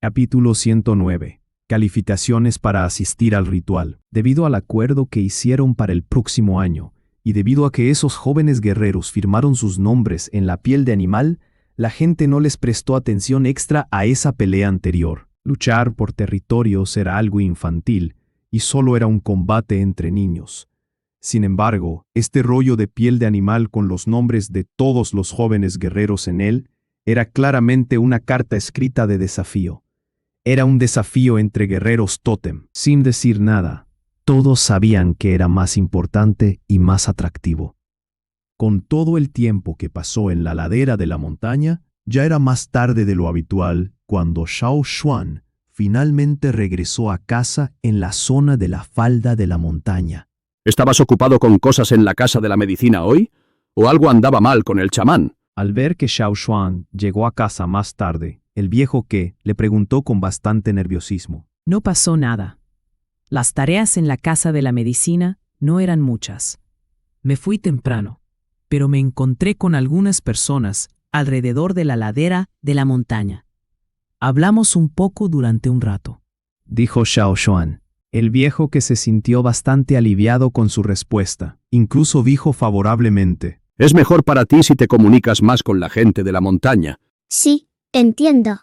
Capítulo 109. Calificaciones para asistir al ritual. Debido al acuerdo que hicieron para el próximo año, y debido a que esos jóvenes guerreros firmaron sus nombres en la piel de animal, la gente no les prestó atención extra a esa pelea anterior. Luchar por territorios era algo infantil, y solo era un combate entre niños. Sin embargo, este rollo de piel de animal con los nombres de todos los jóvenes guerreros en él, era claramente una carta escrita de desafío. Era un desafío entre guerreros tótem. Sin decir nada, todos sabían que era más importante y más atractivo. Con todo el tiempo que pasó en la ladera de la montaña, ya era más tarde de lo habitual cuando Xiao Xuan finalmente regresó a casa en la zona de la falda de la montaña. ¿Estabas ocupado con cosas en la casa de la medicina hoy? ¿O algo andaba mal con el chamán? Al ver que Xiao Xuan llegó a casa más tarde, el viejo Que le preguntó con bastante nerviosismo. No pasó nada. Las tareas en la casa de la medicina no eran muchas. Me fui temprano, pero me encontré con algunas personas alrededor de la ladera de la montaña. Hablamos un poco durante un rato, dijo Xiao Xuan. El viejo Que se sintió bastante aliviado con su respuesta. Incluso dijo favorablemente. Es mejor para ti si te comunicas más con la gente de la montaña. Sí, entiendo.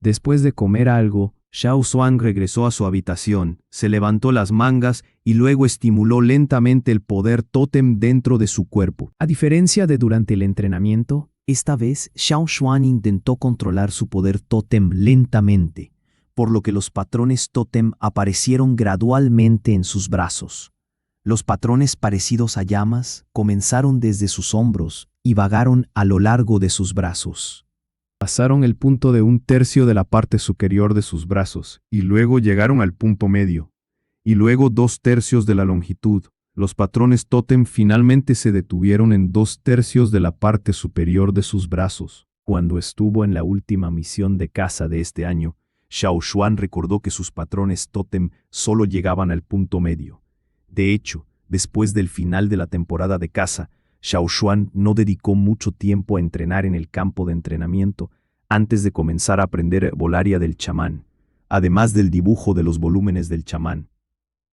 Después de comer algo, Xiao Xuan regresó a su habitación, se levantó las mangas y luego estimuló lentamente el poder tótem dentro de su cuerpo. A diferencia de durante el entrenamiento, esta vez Xiao Xuan intentó controlar su poder tótem lentamente, por lo que los patrones tótem aparecieron gradualmente en sus brazos. Los patrones parecidos a llamas comenzaron desde sus hombros y vagaron a lo largo de sus brazos. Pasaron el punto de 1/3 de la parte superior de sus brazos, y luego llegaron al punto medio, y luego 2/3 de la longitud. Los patrones tótem finalmente se detuvieron en 2/3 de la parte superior de sus brazos. Cuando estuvo en la última misión de caza de este año, Xiao Xuan recordó que sus patrones tótem solo llegaban al punto medio. De hecho, después del final de la temporada de caza, Xiao Xuan no dedicó mucho tiempo a entrenar en el campo de entrenamiento antes de comenzar a aprender volaria del chamán, además del dibujo de los volúmenes del chamán.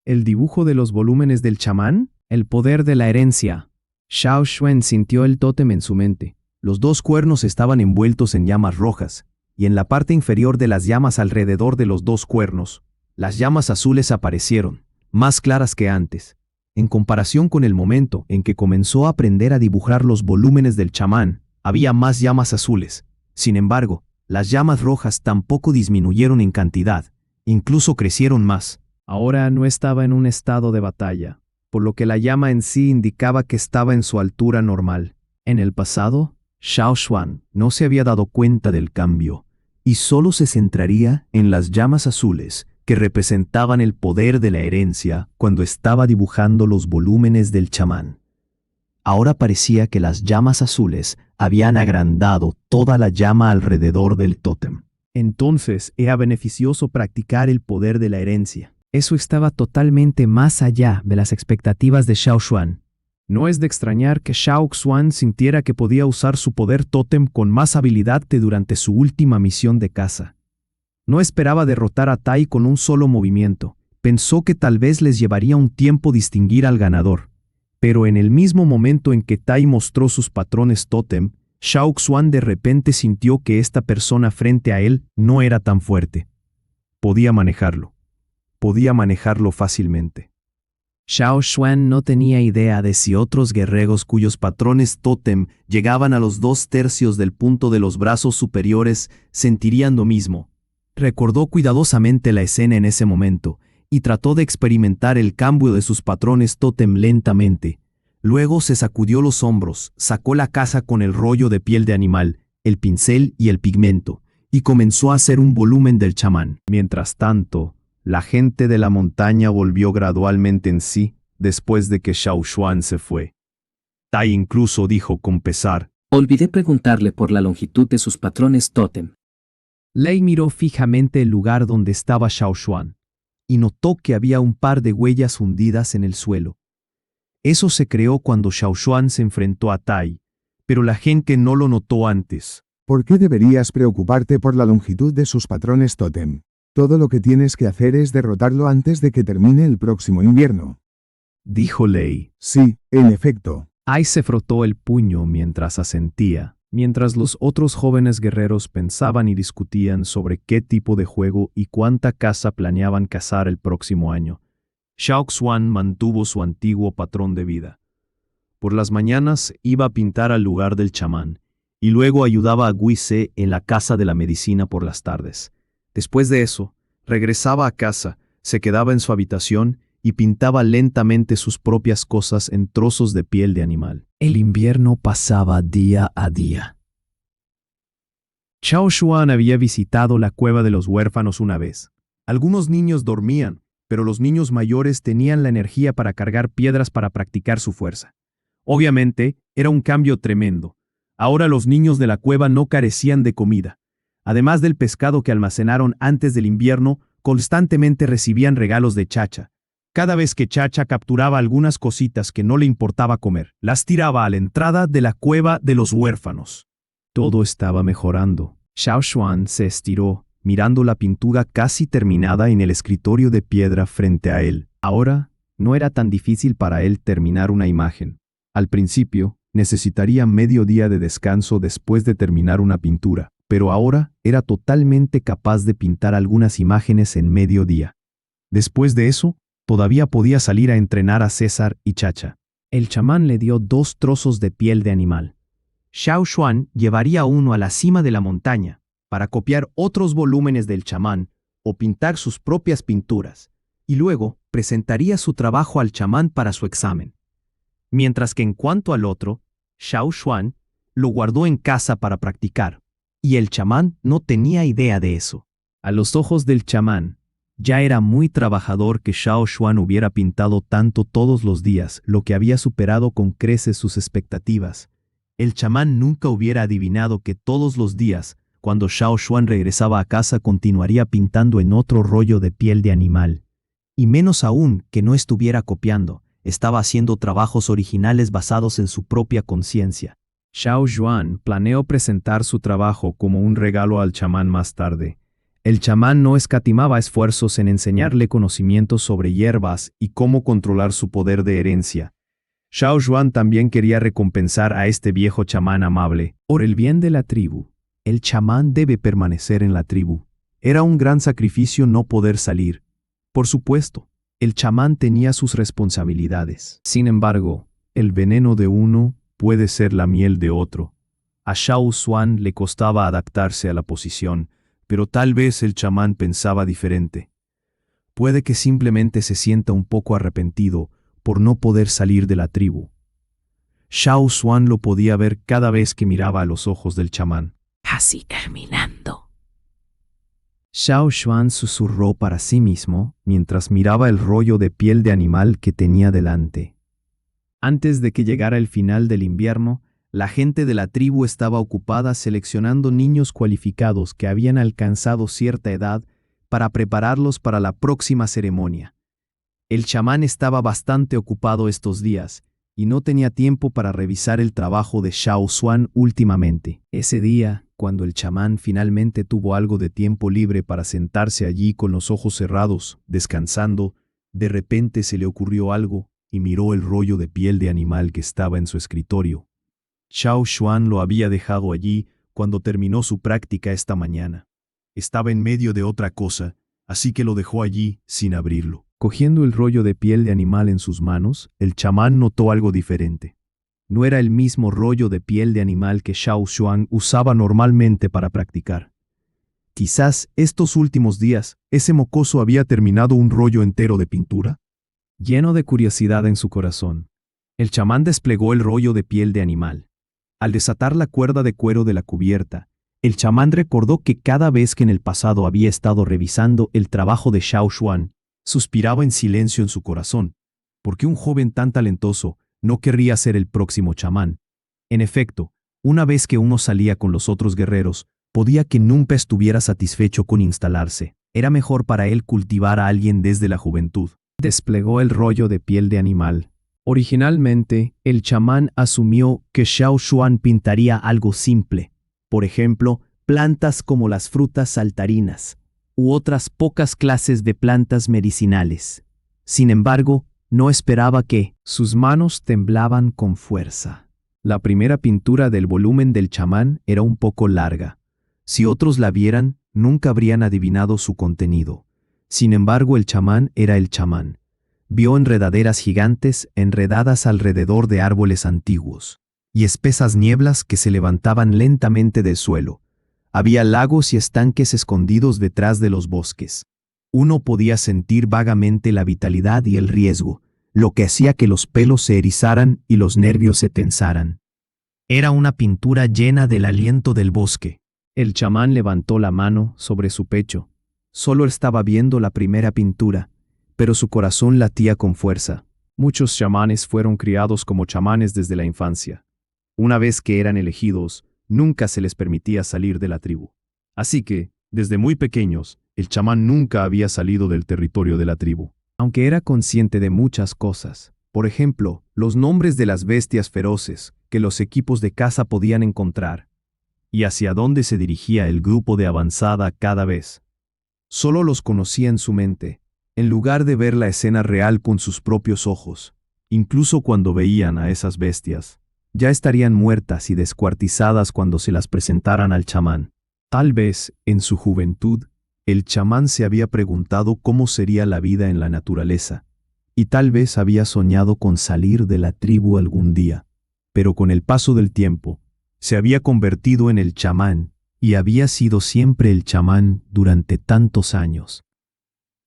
¿El dibujo de los volúmenes del chamán? El poder de la herencia. Xiao Xuan sintió el tótem en su mente. Los 2 cuernos estaban envueltos en llamas rojas, y en la parte inferior de las llamas alrededor de los 2 cuernos, las llamas azules aparecieron, más claras que antes. En comparación con el momento en que comenzó a aprender a dibujar los volúmenes del chamán, había más llamas azules. Sin embargo, las llamas rojas tampoco disminuyeron en cantidad, incluso crecieron más. Ahora no estaba en un estado de batalla, por lo que la llama en sí indicaba que estaba en su altura normal. En el pasado, Xiao Xuan no se había dado cuenta del cambio, y solo se centraría en las llamas azules, que representaban el poder de la herencia cuando estaba dibujando los volúmenes del chamán. Ahora parecía que las llamas azules habían agrandado toda la llama alrededor del tótem. Entonces era beneficioso practicar el poder de la herencia. Eso estaba totalmente más allá de las expectativas de Xiao Xuan. No es de extrañar que Xiao Xuan sintiera que podía usar su poder tótem con más habilidad que durante su última misión de caza. No esperaba derrotar a Tai con un solo movimiento. Pensó que tal vez les llevaría un tiempo distinguir al ganador. Pero en el mismo momento en que Tai mostró sus patrones tótem, Xiao Xuan de repente sintió que esta persona frente a él no era tan fuerte. Podía manejarlo. Podía manejarlo fácilmente. Xiao Xuan no tenía idea de si otros guerreros cuyos patrones tótem llegaban a los 2/3 del punto de los brazos superiores sentirían lo mismo. Recordó cuidadosamente la escena en ese momento y trató de experimentar el cambio de sus patrones tótem lentamente. Luego se sacudió los hombros, sacó la caja con el rollo de piel de animal, el pincel y el pigmento, y comenzó a hacer un volumen del chamán. Mientras tanto, la gente de la montaña volvió gradualmente en sí después de que Xiao Xuan se fue. Tai incluso dijo con pesar: Olvidé preguntarle por la longitud de sus patrones tótem. Lei miró fijamente el lugar donde estaba Xiao Xuan y notó que había un par de huellas hundidas en el suelo. Eso se creó cuando Xiao Xuan se enfrentó a Tai, pero la gente no lo notó antes. ¿Por qué deberías preocuparte por la longitud de sus patrones tótem? Todo lo que tienes que hacer es derrotarlo antes de que termine el próximo invierno. Dijo Lei. Sí, en efecto. Ai se frotó el puño mientras asentía, mientras los otros jóvenes guerreros pensaban y discutían sobre qué tipo de juego y cuánta caza planeaban cazar el próximo año. Xiao Xuan mantuvo su antiguo patrón de vida. Por las mañanas iba a pintar al lugar del chamán, y luego ayudaba a Guise en la casa de la medicina por las tardes. Después de eso, regresaba a casa, se quedaba en su habitación y pintaba lentamente sus propias cosas en trozos de piel de animal. El invierno pasaba día a día. Xiao Xuan había visitado la cueva de los huérfanos una vez. Algunos niños dormían, pero los niños mayores tenían la energía para cargar piedras para practicar su fuerza. Obviamente, era un cambio tremendo. Ahora los niños de la cueva no carecían de comida. Además del pescado que almacenaron antes del invierno, constantemente recibían regalos de Chacha. Cada vez que Chacha capturaba algunas cositas que no le importaba comer, las tiraba a la entrada de la cueva de los huérfanos. Todo estaba mejorando. Xiao Xuan se estiró, mirando la pintura casi terminada en el escritorio de piedra frente a él. Ahora, no era tan difícil para él terminar una imagen. Al principio, necesitaría medio día de descanso después de terminar una pintura, pero ahora era totalmente capaz de pintar algunas imágenes en medio día. Después de eso, todavía podía salir a entrenar a César y Chacha. El chamán le dio 2 trozos de piel de animal. Xiao Xuan llevaría uno a la cima de la montaña para copiar otros volúmenes del chamán o pintar sus propias pinturas, y luego presentaría su trabajo al chamán para su examen. Mientras que en cuanto al otro, Xiao Xuan lo guardó en casa para practicar, y el chamán no tenía idea de eso. A los ojos del chamán, ya era muy trabajador que Xiao Xuan hubiera pintado tanto todos los días, lo que había superado con creces sus expectativas. El chamán nunca hubiera adivinado que todos los días, cuando Xiao Xuan regresaba a casa, continuaría pintando en otro rollo de piel de animal. Y menos aún que no estuviera copiando, estaba haciendo trabajos originales basados en su propia conciencia. Xiao Xuan planeó presentar su trabajo como un regalo al chamán más tarde. El chamán no escatimaba esfuerzos en enseñarle conocimientos sobre hierbas y cómo controlar su poder de herencia. Xiao Xuan también quería recompensar a este viejo chamán amable. Por el bien de la tribu, el chamán debe permanecer en la tribu. Era un gran sacrificio no poder salir. Por supuesto, el chamán tenía sus responsabilidades. Sin embargo, el veneno de uno puede ser la miel de otro. A Xiao Xuan le costaba adaptarse a la posición, pero tal vez el chamán pensaba diferente. Puede que simplemente se sienta un poco arrepentido por no poder salir de la tribu. Xiao Xuan lo podía ver cada vez que miraba a los ojos del chamán. Casi terminando. Xiao Xuan susurró para sí mismo mientras miraba el rollo de piel de animal que tenía delante. Antes de que llegara el final del invierno, la gente de la tribu estaba ocupada seleccionando niños cualificados que habían alcanzado cierta edad para prepararlos para la próxima ceremonia. El chamán estaba bastante ocupado estos días y no tenía tiempo para revisar el trabajo de Xiao Xuan últimamente. Ese día, cuando el chamán finalmente tuvo algo de tiempo libre para sentarse allí con los ojos cerrados, descansando, de repente se le ocurrió algo y miró el rollo de piel de animal que estaba en su escritorio. Xiao Xuan lo había dejado allí cuando terminó su práctica esta mañana. Estaba en medio de otra cosa, así que lo dejó allí sin abrirlo. Cogiendo el rollo de piel de animal en sus manos, el chamán notó algo diferente. No era el mismo rollo de piel de animal que Xiao Xuan usaba normalmente para practicar. Quizás estos últimos días, ese mocoso había terminado un rollo entero de pintura. Lleno de curiosidad en su corazón, el chamán desplegó el rollo de piel de animal. Al desatar la cuerda de cuero de la cubierta, el chamán recordó que cada vez que en el pasado había estado revisando el trabajo de Xiao Xuan, suspiraba en silencio en su corazón, porque un joven tan talentoso no querría ser el próximo chamán. En efecto, una vez que uno salía con los otros guerreros, podía que nunca estuviera satisfecho con instalarse. Era mejor para él cultivar a alguien desde la juventud. Desplegó el rollo de piel de animal. Originalmente, el chamán asumió que Xiao Xuan pintaría algo simple. por ejemplo, plantas como las frutas saltarinas, u otras pocas clases de plantas medicinales. Sin embargo, no esperaba que sus manos temblaban con fuerza. La primera pintura del volumen del chamán era un poco larga. Si otros la vieran, nunca habrían adivinado su contenido. Sin embargo, el chamán era el chamán. Vio enredaderas gigantes enredadas alrededor de árboles antiguos, y espesas nieblas que se levantaban lentamente del suelo. Había lagos y estanques escondidos detrás de los bosques. Uno podía sentir vagamente la vitalidad y el riesgo, lo que hacía que los pelos se erizaran y los nervios se tensaran. Era una pintura llena del aliento del bosque. El chamán levantó la mano sobre su pecho. Solo estaba viendo la primera pintura, pero su corazón latía con fuerza. Muchos chamanes fueron criados como chamanes desde la infancia. Una vez que eran elegidos, nunca se les permitía salir de la tribu. Así que, desde muy pequeños, el chamán nunca había salido del territorio de la tribu. Aunque era consciente de muchas cosas, por ejemplo, los nombres de las bestias feroces que los equipos de caza podían encontrar, y hacia dónde se dirigía el grupo de avanzada cada vez. Solo los conocía en su mente, en lugar de ver la escena real con sus propios ojos. Incluso cuando veían a esas bestias, ya estarían muertas y descuartizadas cuando se las presentaran al chamán. Tal vez, en su juventud, el chamán se había preguntado cómo sería la vida en la naturaleza, y tal vez había soñado con salir de la tribu algún día. Pero con el paso del tiempo, se había convertido en el chamán, y había sido siempre el chamán durante tantos años.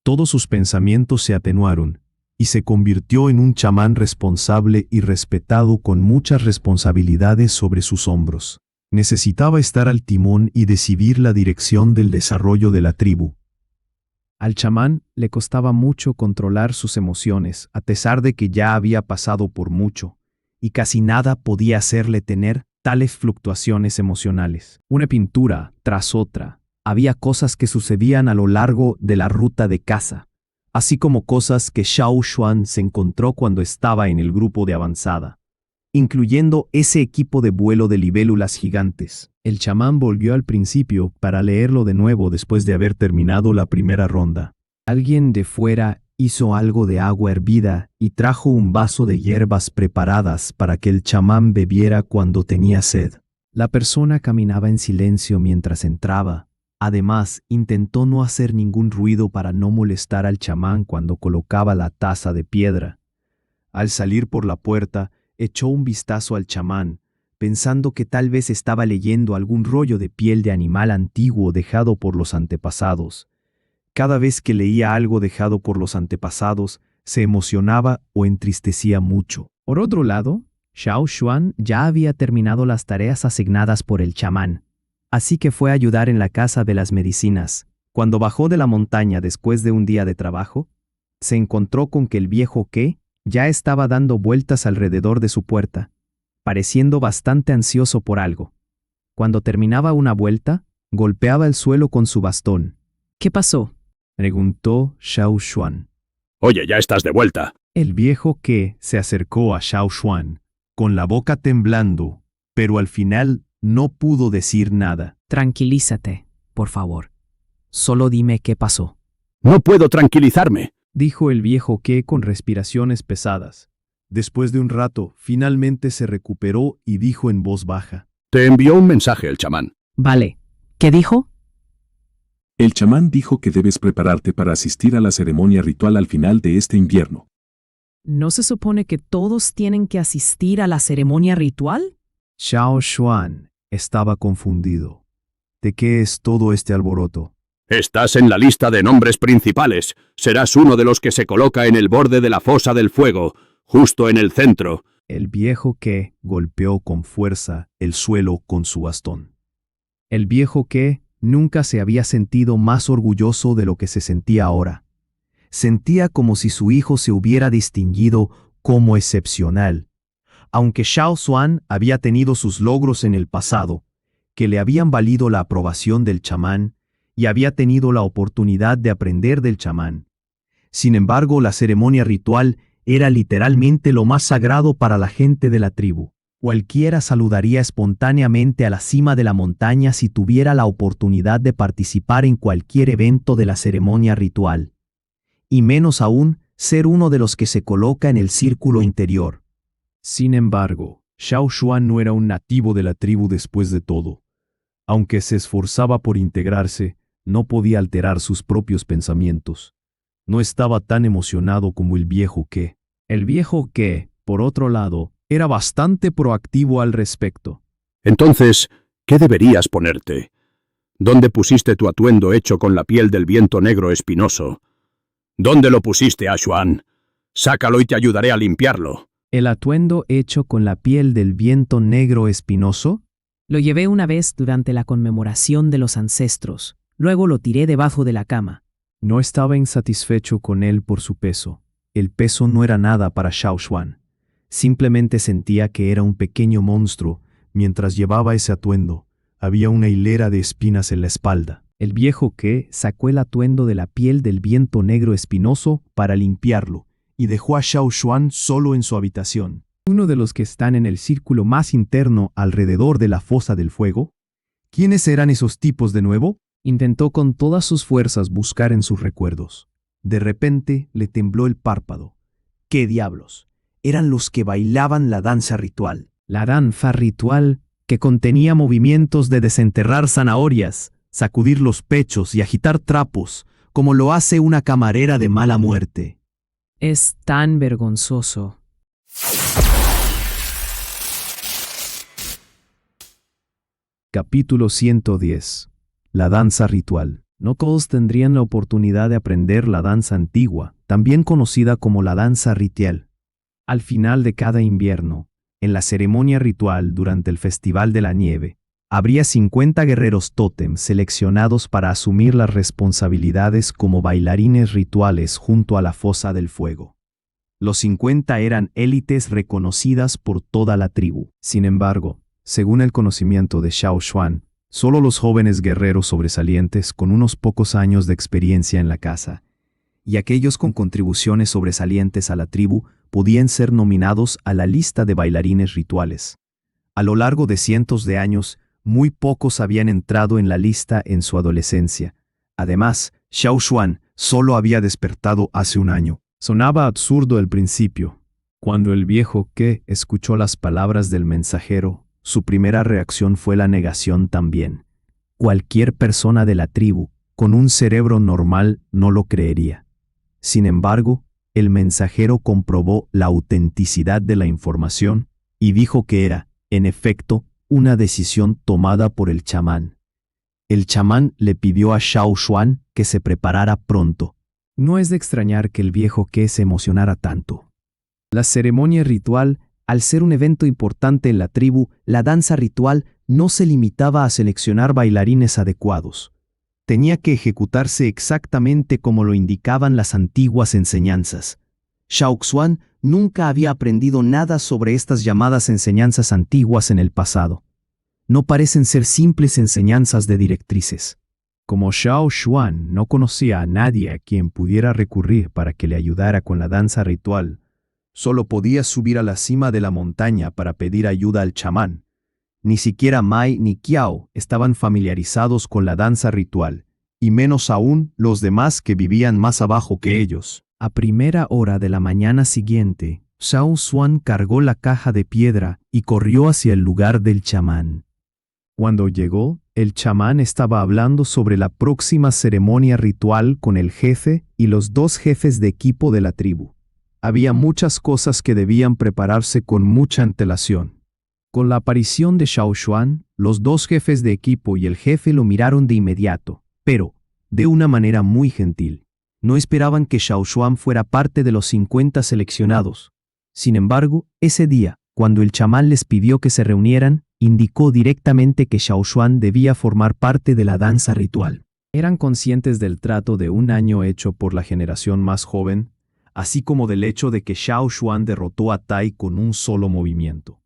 Todos sus pensamientos se atenuaron, y se convirtió en un chamán responsable y respetado con muchas responsabilidades sobre sus hombros. Necesitaba estar al timón y decidir la dirección del desarrollo de la tribu. Al chamán le costaba mucho controlar sus emociones, a pesar de que ya había pasado por mucho, y casi nada podía hacerle tener tales fluctuaciones emocionales. Una pintura tras otra, había cosas que sucedían a lo largo de la ruta de caza, así como cosas que Xiao Xuan se encontró cuando estaba en el grupo de avanzada, incluyendo ese equipo de vuelo de libélulas gigantes. El chamán volvió al principio para leerlo de nuevo después de haber terminado la primera ronda. Alguien de fuera hizo algo de agua hervida y trajo un vaso de hierbas preparadas para que el chamán bebiera cuando tenía sed. La persona caminaba en silencio mientras entraba. Además, intentó no hacer ningún ruido para no molestar al chamán cuando colocaba la taza de piedra. Al salir por la puerta, echó un vistazo al chamán, pensando que tal vez estaba leyendo algún rollo de piel de animal antiguo dejado por los antepasados. Cada vez que leía algo dejado por los antepasados, se emocionaba o entristecía mucho. Por otro lado, Xiao Xuan ya había terminado las tareas asignadas por el chamán, así que fue a ayudar en la casa de las medicinas. Cuando bajó de la montaña después de un día de trabajo, se encontró con que el viejo Ke ya estaba dando vueltas alrededor de su puerta, pareciendo bastante ansioso por algo. Cuando terminaba una vuelta, golpeaba el suelo con su bastón. ¿Qué pasó? Preguntó Xiao Xuan. Oye, ya estás de vuelta. El viejo Ke se acercó a Xiao Xuan, con la boca temblando, pero al final no pudo decir nada. Tranquilízate, por favor. Solo dime qué pasó. No puedo tranquilizarme, dijo el viejo Ke con respiraciones pesadas. Después de un rato, finalmente se recuperó y dijo en voz baja. Te envió un mensaje el chamán. Vale. ¿Qué dijo? El chamán dijo que debes prepararte para asistir a la ceremonia ritual al final de este invierno. ¿No se supone que todos tienen que asistir a la ceremonia ritual? Xiao Xuan estaba confundido. ¿De qué es todo este alboroto? Estás en la lista de nombres principales. Serás uno de los que se coloca en el borde de la fosa del fuego, justo en el centro. El viejo Ke golpeó con fuerza el suelo con su bastón. El viejo Ke nunca se había sentido más orgulloso de lo que se sentía ahora. Sentía como si su hijo se hubiera distinguido como excepcional. Aunque Xiao Xuan había tenido sus logros en el pasado, que le habían valido la aprobación del chamán, y había tenido la oportunidad de aprender del chamán. Sin embargo, la ceremonia ritual era literalmente lo más sagrado para la gente de la tribu. Cualquiera saludaría espontáneamente a la cima de la montaña si tuviera la oportunidad de participar en cualquier evento de la ceremonia ritual. Y menos aún, ser uno de los que se coloca en el círculo interior. Sin embargo, Xiao Xuan no era un nativo de la tribu después de todo. Aunque se esforzaba por integrarse, no podía alterar sus propios pensamientos. No estaba tan emocionado como el viejo Ke. El viejo Ke, por otro lado, era bastante proactivo al respecto. Entonces, ¿qué deberías ponerte? ¿Dónde pusiste tu atuendo hecho con la piel del viento negro espinoso? ¿Dónde lo pusiste, Xuan? Sácalo y te ayudaré a limpiarlo. ¿El atuendo hecho con la piel del viento negro espinoso? Lo llevé una vez durante la conmemoración de los ancestros. Luego lo tiré debajo de la cama. No estaba insatisfecho con él por su peso. El peso no era nada para Xiao Xuan. Simplemente sentía que era un pequeño monstruo. Mientras llevaba ese atuendo, había una hilera de espinas en la espalda. El viejo Ke sacó el atuendo de la piel del viento negro espinoso para limpiarlo y dejó a Xiao Xuan solo en su habitación. Uno de los que están en el círculo más interno alrededor de la fosa del fuego. ¿Quiénes eran esos tipos de nuevo? Intentó con todas sus fuerzas buscar en sus recuerdos. De repente le tembló el párpado. ¡Qué diablos! Eran los que bailaban la danza ritual. La danza ritual que contenía movimientos de desenterrar zanahorias, sacudir los pechos y agitar trapos, como lo hace una camarera de mala muerte. Es tan vergonzoso. Capítulo 110. La danza ritual. No todos tendrían la oportunidad de aprender la danza antigua, también conocida como la danza ritual. Al final de cada invierno, en la ceremonia ritual durante el Festival de la Nieve, habría 50 guerreros tótem seleccionados para asumir las responsabilidades como bailarines rituales junto a la fosa del fuego. Los 50 eran élites reconocidas por toda la tribu. Sin embargo, según el conocimiento de Xiao Xuan, solo los jóvenes guerreros sobresalientes con unos pocos años de experiencia en la caza, y aquellos con contribuciones sobresalientes a la tribu, podían ser nominados a la lista de bailarines rituales. A lo largo de cientos de años, muy pocos habían entrado en la lista en su adolescencia. Además, Xiao Xuan solo había despertado hace un año. Sonaba absurdo al principio. Cuando el viejo Ke escuchó las palabras del mensajero, su primera reacción fue la negación también. Cualquier persona de la tribu, con un cerebro normal, no lo creería. Sin embargo, el mensajero comprobó la autenticidad de la información y dijo que era, en efecto, una decisión tomada por el chamán. El chamán le pidió a Xiao Xuan que se preparara pronto. No es de extrañar que el viejo Ke se emocionara tanto. La ceremonia ritual, al ser un evento importante en la tribu, la danza ritual no se limitaba a seleccionar bailarines adecuados. Tenía que ejecutarse exactamente como lo indicaban las antiguas enseñanzas. Xiao Xuan nunca había aprendido nada sobre estas llamadas enseñanzas antiguas en el pasado. No parecen ser simples enseñanzas de directrices. Como Xiao Xuan no conocía a nadie a quien pudiera recurrir para que le ayudara con la danza ritual, solo podía subir a la cima de la montaña para pedir ayuda al chamán. Ni siquiera Mai ni Qiao estaban familiarizados con la danza ritual, y menos aún los demás que vivían más abajo que ellos. A primera hora de la mañana siguiente, Xiao Xuan cargó la caja de piedra y corrió hacia el lugar del chamán. Cuando llegó, el chamán estaba hablando sobre la próxima ceremonia ritual con el jefe y los dos jefes de equipo de la tribu. Había muchas cosas que debían prepararse con mucha antelación. Con la aparición de Xiao Xuan, los dos jefes de equipo y el jefe lo miraron de inmediato, pero, de una manera muy gentil. No esperaban que Xiao Xuan fuera parte de los 50 seleccionados. Sin embargo, ese día, cuando el chamán les pidió que se reunieran, indicó directamente que Xiao Xuan debía formar parte de la danza ritual. Eran conscientes del trato de un año hecho por la generación más joven, así como del hecho de que Xiao Xuan derrotó a Tai con un solo movimiento.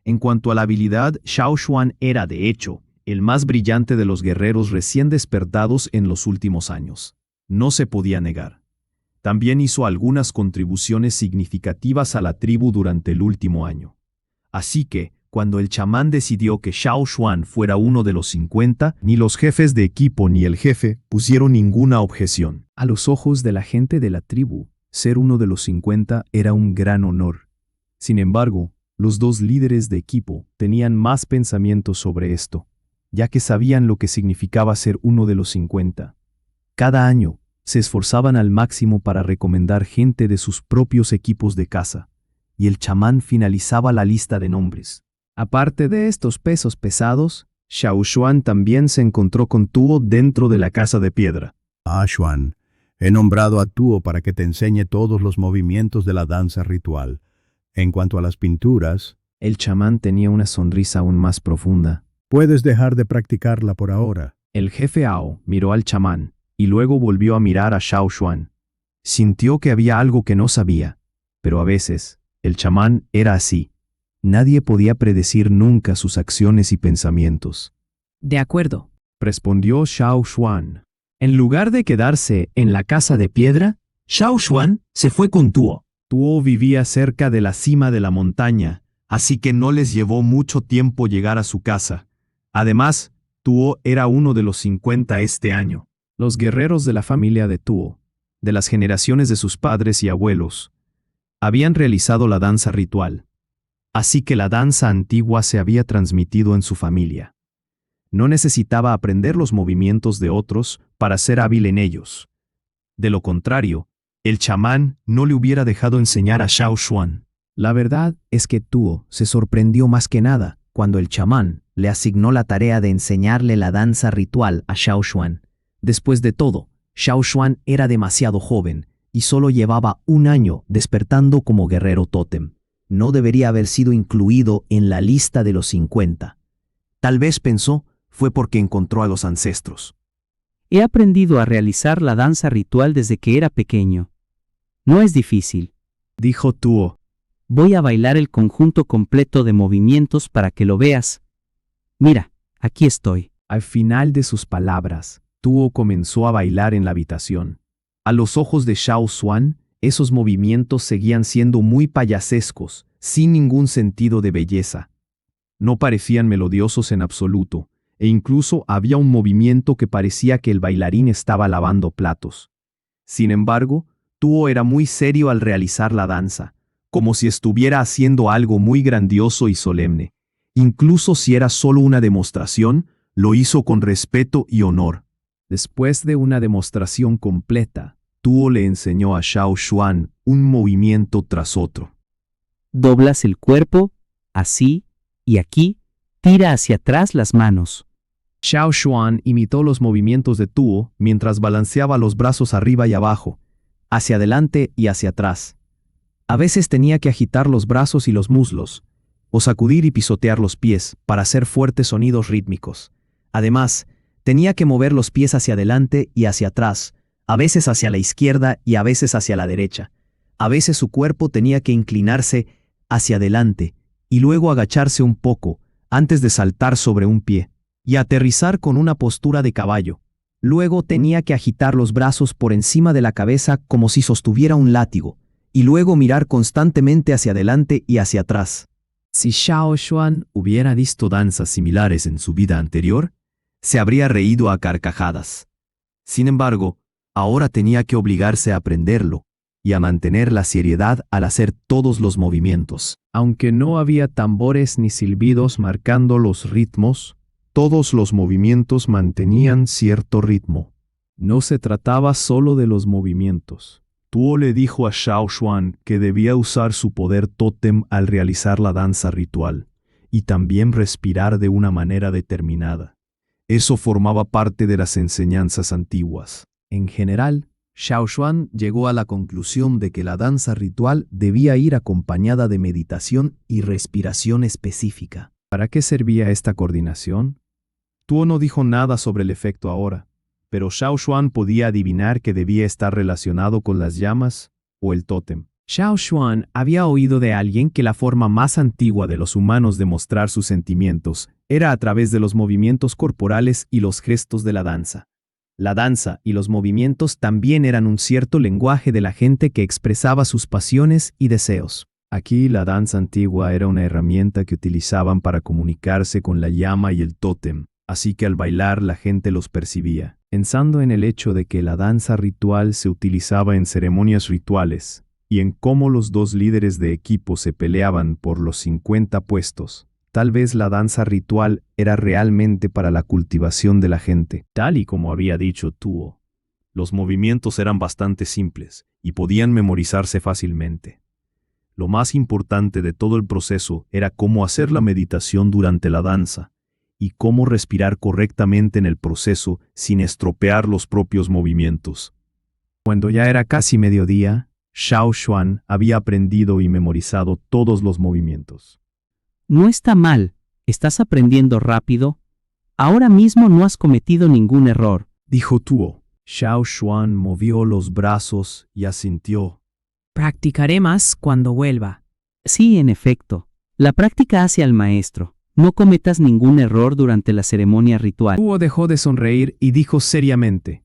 En cuanto a la habilidad, Xiao Xuan era, de hecho, el más brillante de los guerreros recién despertados en los últimos años. No se podía negar. También hizo algunas contribuciones significativas a la tribu durante el último año. Así que, cuando el chamán decidió que Xiao Xuan fuera uno de los 50, ni los jefes de equipo ni el jefe pusieron ninguna objeción. A los ojos de la gente de la tribu, ser uno de los 50 era un gran honor. Sin embargo, los dos líderes de equipo tenían más pensamientos sobre esto, ya que sabían lo que significaba ser uno de los 50. Cada año, se esforzaban al máximo para recomendar gente de sus propios equipos de caza, y el chamán finalizaba la lista de nombres. Aparte de estos pesos pesados, Xiao Xuan también se encontró con Tuo dentro de la casa de piedra. Xuan, he nombrado a Tuo para que te enseñe todos los movimientos de la danza ritual. En cuanto a las pinturas, El chamán tenía una sonrisa aún más profunda. puedes dejar de practicarla por ahora. El jefe Ao miró al chamán, y luego volvió a mirar a Xiao Xuan. Sintió que había algo que no sabía, pero a veces, el chamán era así. Nadie podía predecir nunca sus acciones y pensamientos. De acuerdo. Respondió Xiao Xuan. En lugar de quedarse en la casa de piedra, Xiao Xuan se fue con Tuo. Tuo vivía cerca de la cima de la montaña, así que no les llevó mucho tiempo llegar a su casa. Además, Tuo era uno de los 50 este año. Los guerreros de la familia de Tuo, de las generaciones de sus padres y abuelos, habían realizado la danza ritual. Así que la danza antigua se había transmitido en su familia. No necesitaba aprender los movimientos de otros para ser hábil en ellos. De lo contrario, el chamán no le hubiera dejado enseñar a Xiao Xuan. La verdad es que Tuo se sorprendió más que nada cuando el chamán le asignó la tarea de enseñarle la danza ritual a Xiao Xuan. Después de todo, Xiao Xuan era demasiado joven y solo llevaba un año despertando como guerrero tótem. No debería haber sido incluido en la lista de los 50. Tal vez pensó fue porque encontró a los ancestros. He aprendido a realizar la danza ritual desde que era pequeño. No es difícil. Dijo Tuo. Voy a bailar el conjunto completo de movimientos para que lo veas. Mira, aquí estoy. Al final de sus palabras, Tuo comenzó a bailar en la habitación. A los ojos de Xiao Xuan, esos movimientos seguían siendo muy payasescos, sin ningún sentido de belleza. No parecían melodiosos en absoluto, e incluso había un movimiento que parecía que el bailarín estaba lavando platos. Sin embargo, Tuo era muy serio al realizar la danza, como si estuviera haciendo algo muy grandioso y solemne. Incluso si era solo una demostración, lo hizo con respeto y honor. Después de una demostración completa, Tuo le enseñó a Xiao Xuan un movimiento tras otro. Doblas el cuerpo, así, y aquí, tira hacia atrás las manos. Xiao Xuan imitó los movimientos de Tuo mientras balanceaba los brazos arriba y abajo, hacia adelante y hacia atrás. A veces tenía que agitar los brazos y los muslos, o sacudir y pisotear los pies para hacer fuertes sonidos rítmicos. Además, tenía que mover los pies hacia adelante y hacia atrás, a veces hacia la izquierda y a veces hacia la derecha. A veces su cuerpo tenía que inclinarse hacia adelante y luego agacharse un poco antes de saltar sobre un pie y aterrizar con una postura de caballo. Luego tenía que agitar los brazos por encima de la cabeza como si sostuviera un látigo y luego mirar constantemente hacia adelante y hacia atrás. Si Xiao Xuan hubiera visto danzas similares en su vida anterior, se habría reído a carcajadas. Sin embargo, ahora tenía que obligarse a aprenderlo y a mantener la seriedad al hacer todos los movimientos. Aunque no había tambores ni silbidos marcando los ritmos, todos los movimientos mantenían cierto ritmo. No se trataba solo de los movimientos. Tuo le dijo a Xiao Xuan que debía usar su poder tótem al realizar la danza ritual, y también respirar de una manera determinada. Eso formaba parte de las enseñanzas antiguas. En general, Xiao Xuan llegó a la conclusión de que la danza ritual debía ir acompañada de meditación y respiración específica. ¿Para qué servía esta coordinación? Tuo no dijo nada sobre el efecto ahora, pero Xiao Xuan podía adivinar que debía estar relacionado con las llamas o el tótem. Xiao Xuan había oído de alguien que la forma más antigua de los humanos de mostrar sus sentimientos era a través de los movimientos corporales y los gestos de la danza. La danza y los movimientos también eran un cierto lenguaje de la gente que expresaba sus pasiones y deseos. Aquí la danza antigua era una herramienta que utilizaban para comunicarse con la llama y el tótem, así que al bailar la gente los percibía. Pensando en el hecho de que la danza ritual se utilizaba en ceremonias rituales, y en cómo los dos líderes de equipo se peleaban por los 50 puestos, tal vez la danza ritual era realmente para la cultivación de la gente. Tal y como había dicho Tuo, los movimientos eran bastante simples y podían memorizarse fácilmente. Lo más importante de todo el proceso era cómo hacer la meditación durante la danza y cómo respirar correctamente en el proceso sin estropear los propios movimientos. Cuando ya era casi mediodía, Xiao Xuan había aprendido y memorizado todos los movimientos. No está mal, estás aprendiendo rápido. Ahora mismo no has cometido ningún error. Dijo Tuo. Xiao Xuan movió los brazos y asintió. Practicaré más cuando vuelva. Sí, en efecto. La práctica hace al maestro. No cometas ningún error durante la ceremonia ritual. Tuo dejó de sonreír y dijo seriamente.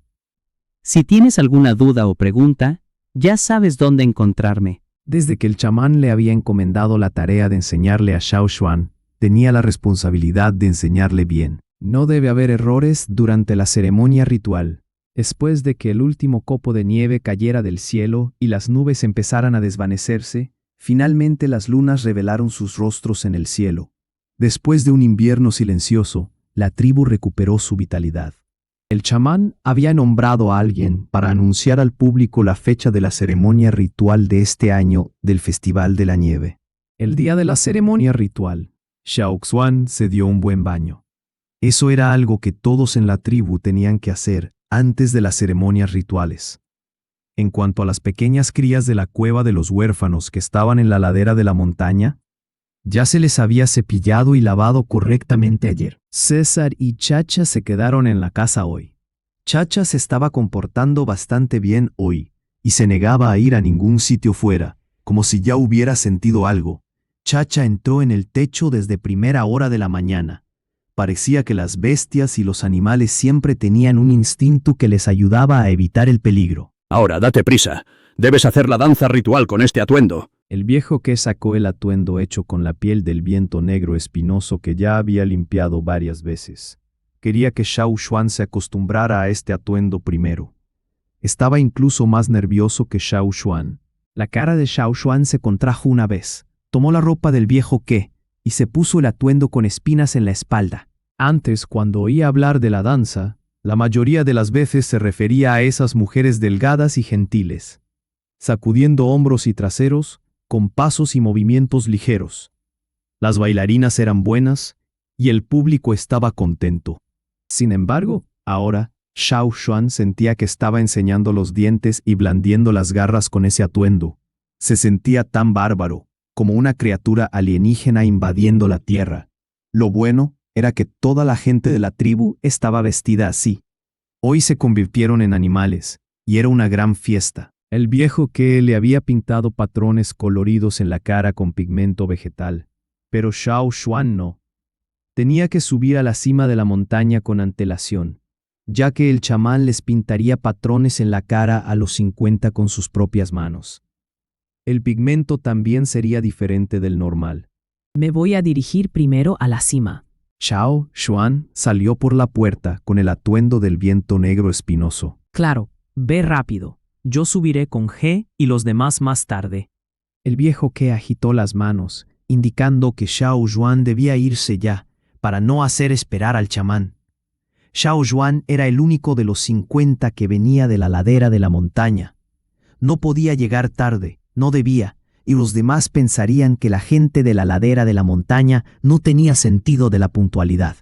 Si tienes alguna duda o pregunta, ya sabes dónde encontrarme. Desde que el chamán le había encomendado la tarea de enseñarle a Xiao Xuan, tenía la responsabilidad de enseñarle bien. No debe haber errores durante la ceremonia ritual. Después de que el último copo de nieve cayera del cielo y las nubes empezaran a desvanecerse, finalmente las lunas revelaron sus rostros en el cielo. Después de un invierno silencioso, la tribu recuperó su vitalidad. El chamán había nombrado a alguien para anunciar al público la fecha de la ceremonia ritual de este año del Festival de la Nieve. El día de la ceremonia ritual, Xiao Xuan se dio un buen baño. Eso era algo que todos en la tribu tenían que hacer antes de las ceremonias rituales. En cuanto a las pequeñas crías de la cueva de los huérfanos que estaban en la ladera de la montaña, ya se les había cepillado y lavado correctamente ayer. César y Chacha se quedaron en la casa hoy. Chacha se estaba comportando bastante bien hoy, y se negaba a ir a ningún sitio fuera, como si ya hubiera sentido algo. Chacha entró en el techo desde primera hora de la mañana. Parecía que las bestias y los animales siempre tenían un instinto que les ayudaba a evitar el peligro. Ahora, date prisa. Debes hacer la danza ritual con este atuendo. El viejo que sacó el atuendo hecho con la piel del viento negro espinoso que ya había limpiado varias veces. Quería que Xiao Xuan se acostumbrara a este atuendo primero. Estaba incluso más nervioso que Xiao Xuan. La cara de Xiao Xuan se contrajo una vez. Tomó la ropa del viejo que, y se puso el atuendo con espinas en la espalda. Antes, cuando oía hablar de la danza, la mayoría de las veces se refería a esas mujeres delgadas y gentiles, sacudiendo hombros y traseros, con pasos y movimientos ligeros. Las bailarinas eran buenas, y el público estaba contento. Sin embargo, ahora, Xiao Xuan sentía que estaba enseñando los dientes y blandiendo las garras con ese atuendo. Se sentía tan bárbaro, como una criatura alienígena invadiendo la tierra. Lo bueno era que toda la gente de la tribu estaba vestida así. Hoy se convirtieron en animales, y era una gran fiesta. El viejo que le había pintado patrones coloridos en la cara con pigmento vegetal, pero Xiao Xuan no. Tenía que subir a la cima de la montaña con antelación, ya que el chamán les pintaría patrones en la cara a los 50 con sus propias manos. El pigmento también sería diferente del normal. Me voy a dirigir primero a la cima. Xiao Xuan salió por la puerta con el atuendo del viento negro espinoso. Claro, ve rápido. Yo subiré con G y los demás más tarde. El viejo que agitó las manos, indicando que Xiao Xuan debía irse ya, para no hacer esperar al chamán. Xiao Xuan era el único de los 50 que venía de la ladera de la montaña. No podía llegar tarde, no debía, y los demás pensarían que la gente de la ladera de la montaña no tenía sentido de la puntualidad.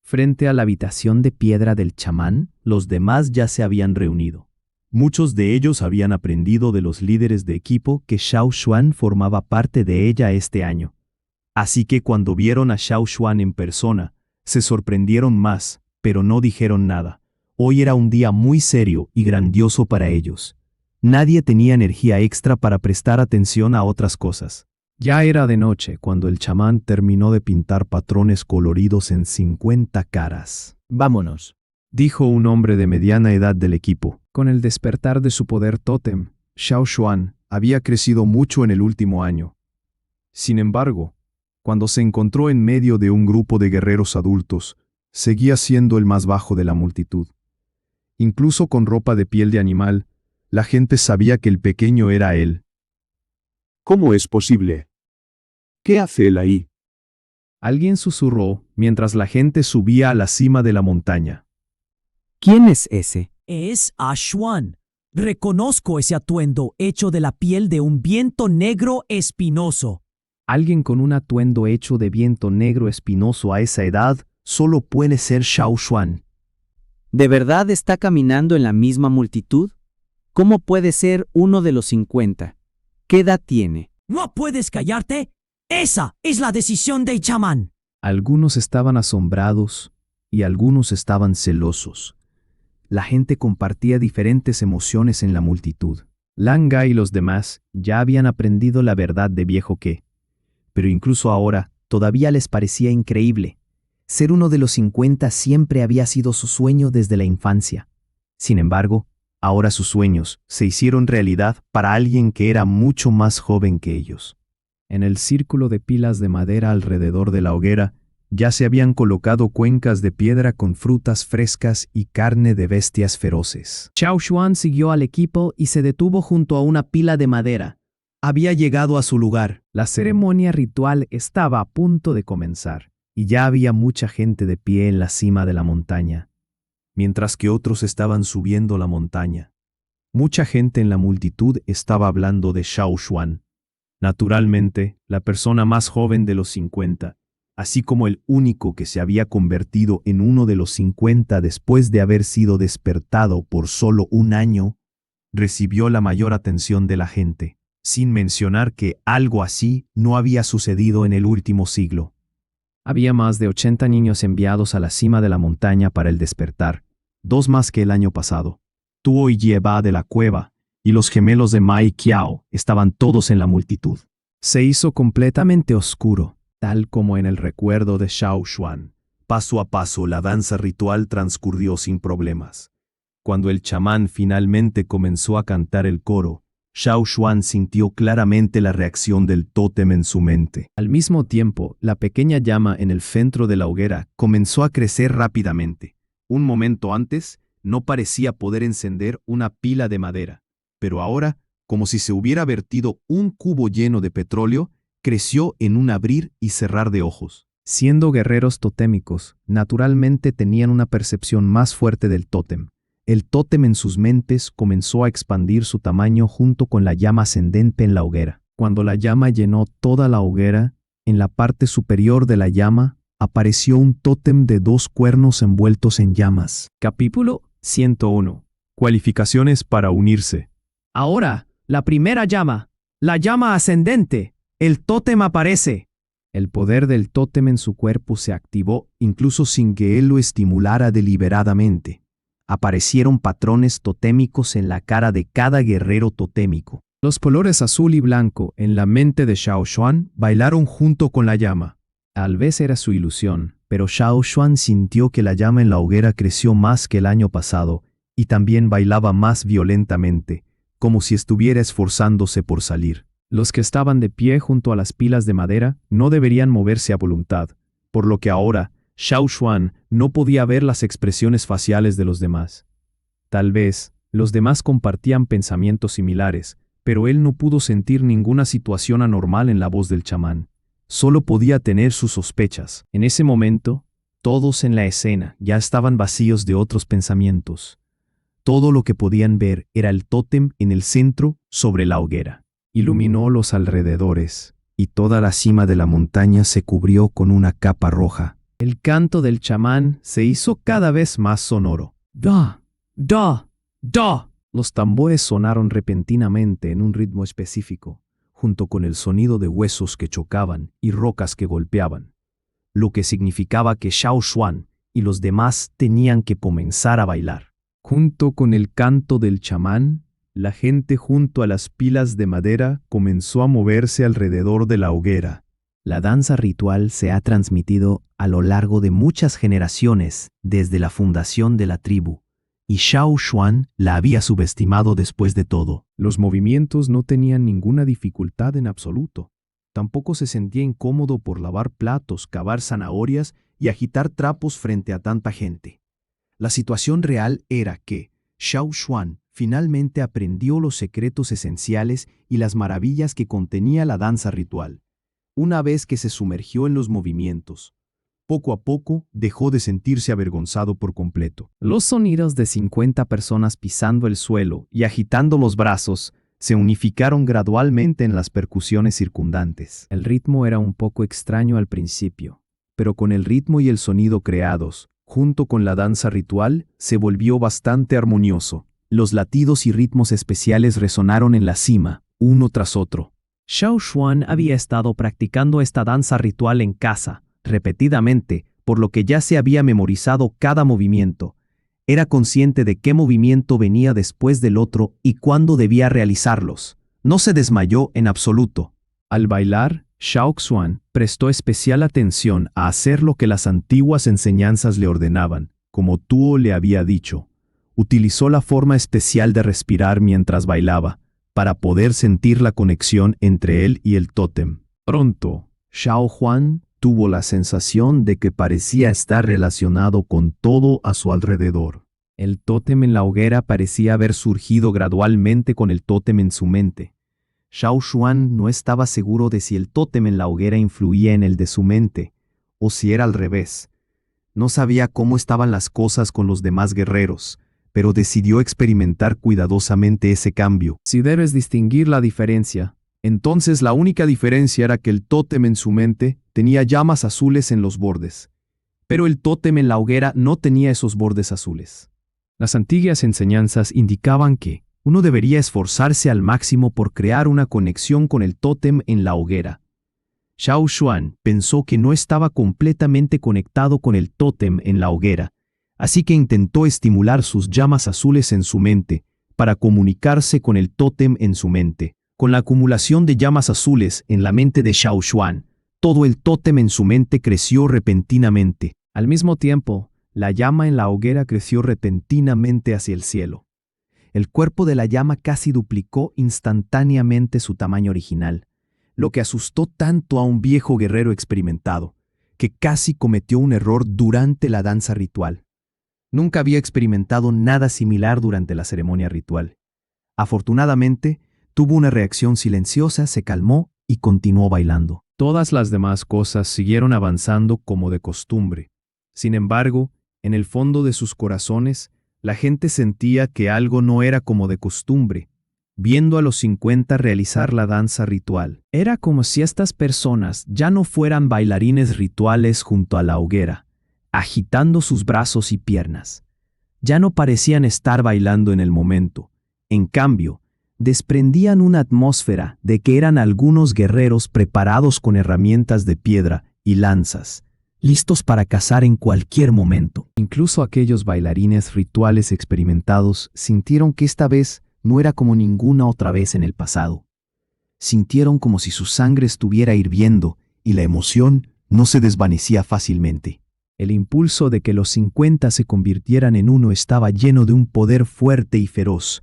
Frente a la habitación de piedra del chamán, los demás ya se habían reunido. Muchos de ellos habían aprendido de los líderes de equipo que Xiao Xuan formaba parte de ella este año. Así que cuando vieron a Xiao Xuan en persona, se sorprendieron más, pero no dijeron nada. Hoy era un día muy serio y grandioso para ellos. Nadie tenía energía extra para prestar atención a otras cosas. Ya era de noche cuando el chamán terminó de pintar patrones coloridos en 50 caras. Vámonos, dijo un hombre de mediana edad del equipo. Con el despertar de su poder tótem, Xiao Xuan había crecido mucho en el último año. Sin embargo, cuando se encontró en medio de un grupo de guerreros adultos, seguía siendo el más bajo de la multitud. Incluso con ropa de piel de animal, la gente sabía que el pequeño era él. ¿Cómo es posible? ¿Qué hace él ahí? Alguien susurró mientras la gente subía a la cima de la montaña. ¿Quién es ese? Es Ashwan. Reconozco ese atuendo hecho de la piel de un viento negro espinoso. Alguien con un atuendo hecho de viento negro espinoso a esa edad solo puede ser Xiao Xuan. ¿De verdad está caminando en la misma multitud? ¿Cómo puede ser uno de los 50? ¿Qué edad tiene? ¿No puedes callarte? Esa es la decisión del chamán. Algunos estaban asombrados y algunos estaban celosos. La gente compartía diferentes emociones en la multitud. Langa y los demás ya habían aprendido la verdad de viejo que, pero incluso ahora todavía les parecía increíble. Ser uno de los 50 siempre había sido su sueño desde la infancia. Sin embargo, ahora sus sueños se hicieron realidad para alguien que era mucho más joven que ellos. En el círculo de pilas de madera alrededor de la hoguera, ya se habían colocado cuencas de piedra con frutas frescas y carne de bestias feroces. Xiao Xuan siguió al equipo y se detuvo junto a una pila de madera. Había llegado a su lugar. La ceremonia ritual estaba a punto de comenzar, y ya había mucha gente de pie en la cima de la montaña, mientras que otros estaban subiendo la montaña. Mucha gente en la multitud estaba hablando de Xiao Xuan. Naturalmente, la persona más joven de los 50, así como el único que se había convertido en uno de los 50 después de haber sido despertado por solo un año, recibió la mayor atención de la gente, sin mencionar que algo así no había sucedido en el último siglo. Había más de 80 niños enviados a la cima de la montaña para el despertar, 2 más que el año pasado. Tuo y Jieba de la cueva y los gemelos de Mai Qiao estaban todos en la multitud. Se hizo completamente oscuro, tal como en el recuerdo de Xiao Xuan. Paso a paso la danza ritual transcurrió sin problemas. Cuando el chamán finalmente comenzó a cantar el coro, Xiao Xuan sintió claramente la reacción del tótem en su mente. Al mismo tiempo, la pequeña llama en el centro de la hoguera comenzó a crecer rápidamente. Un momento antes, no parecía poder encender una pila de madera, pero ahora, como si se hubiera vertido un cubo lleno de petróleo, creció en un abrir y cerrar de ojos. Siendo guerreros totémicos, naturalmente tenían una percepción más fuerte del tótem. El tótem en sus mentes comenzó a expandir su tamaño junto con la llama ascendente en la hoguera. Cuando la llama llenó toda la hoguera, en la parte superior de la llama apareció un tótem de 2 cuernos envueltos en llamas. Capítulo 101. Cualificaciones para unirse. Ahora, la primera llama, la llama ascendente. El tótem aparece. El poder del tótem en su cuerpo se activó incluso sin que él lo estimulara deliberadamente. Aparecieron patrones totémicos en la cara de cada guerrero totémico. Los colores azul y blanco en la mente de Xiao Xuan bailaron junto con la llama. Tal vez era su ilusión, pero Xiao Xuan sintió que la llama en la hoguera creció más que el año pasado y también bailaba más violentamente, como si estuviera esforzándose por salir. Los que estaban de pie junto a las pilas de madera no deberían moverse a voluntad, por lo que ahora Xiao Xuan no podía ver las expresiones faciales de los demás. Tal vez los demás compartían pensamientos similares, pero él no pudo sentir ninguna situación anormal en la voz del chamán. Solo podía tener sus sospechas. En ese momento, todos en la escena ya estaban vacíos de otros pensamientos. Todo lo que podían ver era el tótem en el centro sobre la hoguera. Iluminó los alrededores, y toda la cima de la montaña se cubrió con una capa roja. El canto del chamán se hizo cada vez más sonoro. Da, da, da. Los tambores sonaron repentinamente en un ritmo específico, junto con el sonido de huesos que chocaban y rocas que golpeaban, lo que significaba que Xiao Xuan y los demás tenían que comenzar a bailar. Junto con el canto del chamán, la gente junto a las pilas de madera comenzó a moverse alrededor de la hoguera. La danza ritual se ha transmitido a lo largo de muchas generaciones desde la fundación de la tribu, y Xiao Xuan la había subestimado después de todo. Los movimientos no tenían ninguna dificultad en absoluto. Tampoco se sentía incómodo por lavar platos, cavar zanahorias y agitar trapos frente a tanta gente. La situación real era que Xiao Xuan finalmente aprendió los secretos esenciales y las maravillas que contenía la danza ritual. Una vez que se sumergió en los movimientos, poco a poco dejó de sentirse avergonzado por completo. Los sonidos de 50 personas pisando el suelo y agitando los brazos se unificaron gradualmente en las percusiones circundantes. El ritmo era un poco extraño al principio, pero con el ritmo y el sonido creados, junto con la danza ritual, se volvió bastante armonioso. Los latidos y ritmos especiales resonaron en la cima, uno tras otro. Xiao Xuan había estado practicando esta danza ritual en casa, repetidamente, por lo que ya se había memorizado cada movimiento. Era consciente de qué movimiento venía después del otro y cuándo debía realizarlos. No se desmayó en absoluto. Al bailar, Xiao Xuan prestó especial atención a hacer lo que las antiguas enseñanzas le ordenaban, como Tuo le había dicho. Utilizó la forma especial de respirar mientras bailaba, para poder sentir la conexión entre él y el tótem. Pronto, Xiao Xuan tuvo la sensación de que parecía estar relacionado con todo a su alrededor. El tótem en la hoguera parecía haber surgido gradualmente con el tótem en su mente. Xiao Xuan no estaba seguro de si el tótem en la hoguera influía en el de su mente, o si era al revés. No sabía cómo estaban las cosas con los demás guerreros, pero decidió experimentar cuidadosamente ese cambio. Si debes distinguir la diferencia, entonces la única diferencia era que el tótem en su mente tenía llamas azules en los bordes, pero el tótem en la hoguera no tenía esos bordes azules. Las antiguas enseñanzas indicaban que uno debería esforzarse al máximo por crear una conexión con el tótem en la hoguera. Xiao Xuan pensó que no estaba completamente conectado con el tótem en la hoguera, así que intentó estimular sus llamas azules en su mente para comunicarse con el tótem en su mente. Con la acumulación de llamas azules en la mente de Xiao Xuan, todo el tótem en su mente creció repentinamente. Al mismo tiempo, la llama en la hoguera creció repentinamente hacia el cielo. El cuerpo de la llama casi duplicó instantáneamente su tamaño original, lo que asustó tanto a un viejo guerrero experimentado, que casi cometió un error durante la danza ritual. Nunca había experimentado nada similar durante la ceremonia ritual. Afortunadamente, tuvo una reacción silenciosa, se calmó y continuó bailando. Todas las demás cosas siguieron avanzando como de costumbre. Sin embargo, en el fondo de sus corazones, la gente sentía que algo no era como de costumbre, viendo a los 50 realizar la danza ritual. Era como si estas personas ya no fueran bailarines rituales junto a la hoguera, agitando sus brazos y piernas. Ya no parecían estar bailando en el momento. En cambio, desprendían una atmósfera de que eran algunos guerreros preparados con herramientas de piedra y lanzas, listos para cazar en cualquier momento. Incluso aquellos bailarines rituales experimentados sintieron que esta vez no era como ninguna otra vez en el pasado. Sintieron como si su sangre estuviera hirviendo y la emoción no se desvanecía fácilmente. El impulso de que los 50 se convirtieran en uno estaba lleno de un poder fuerte y feroz,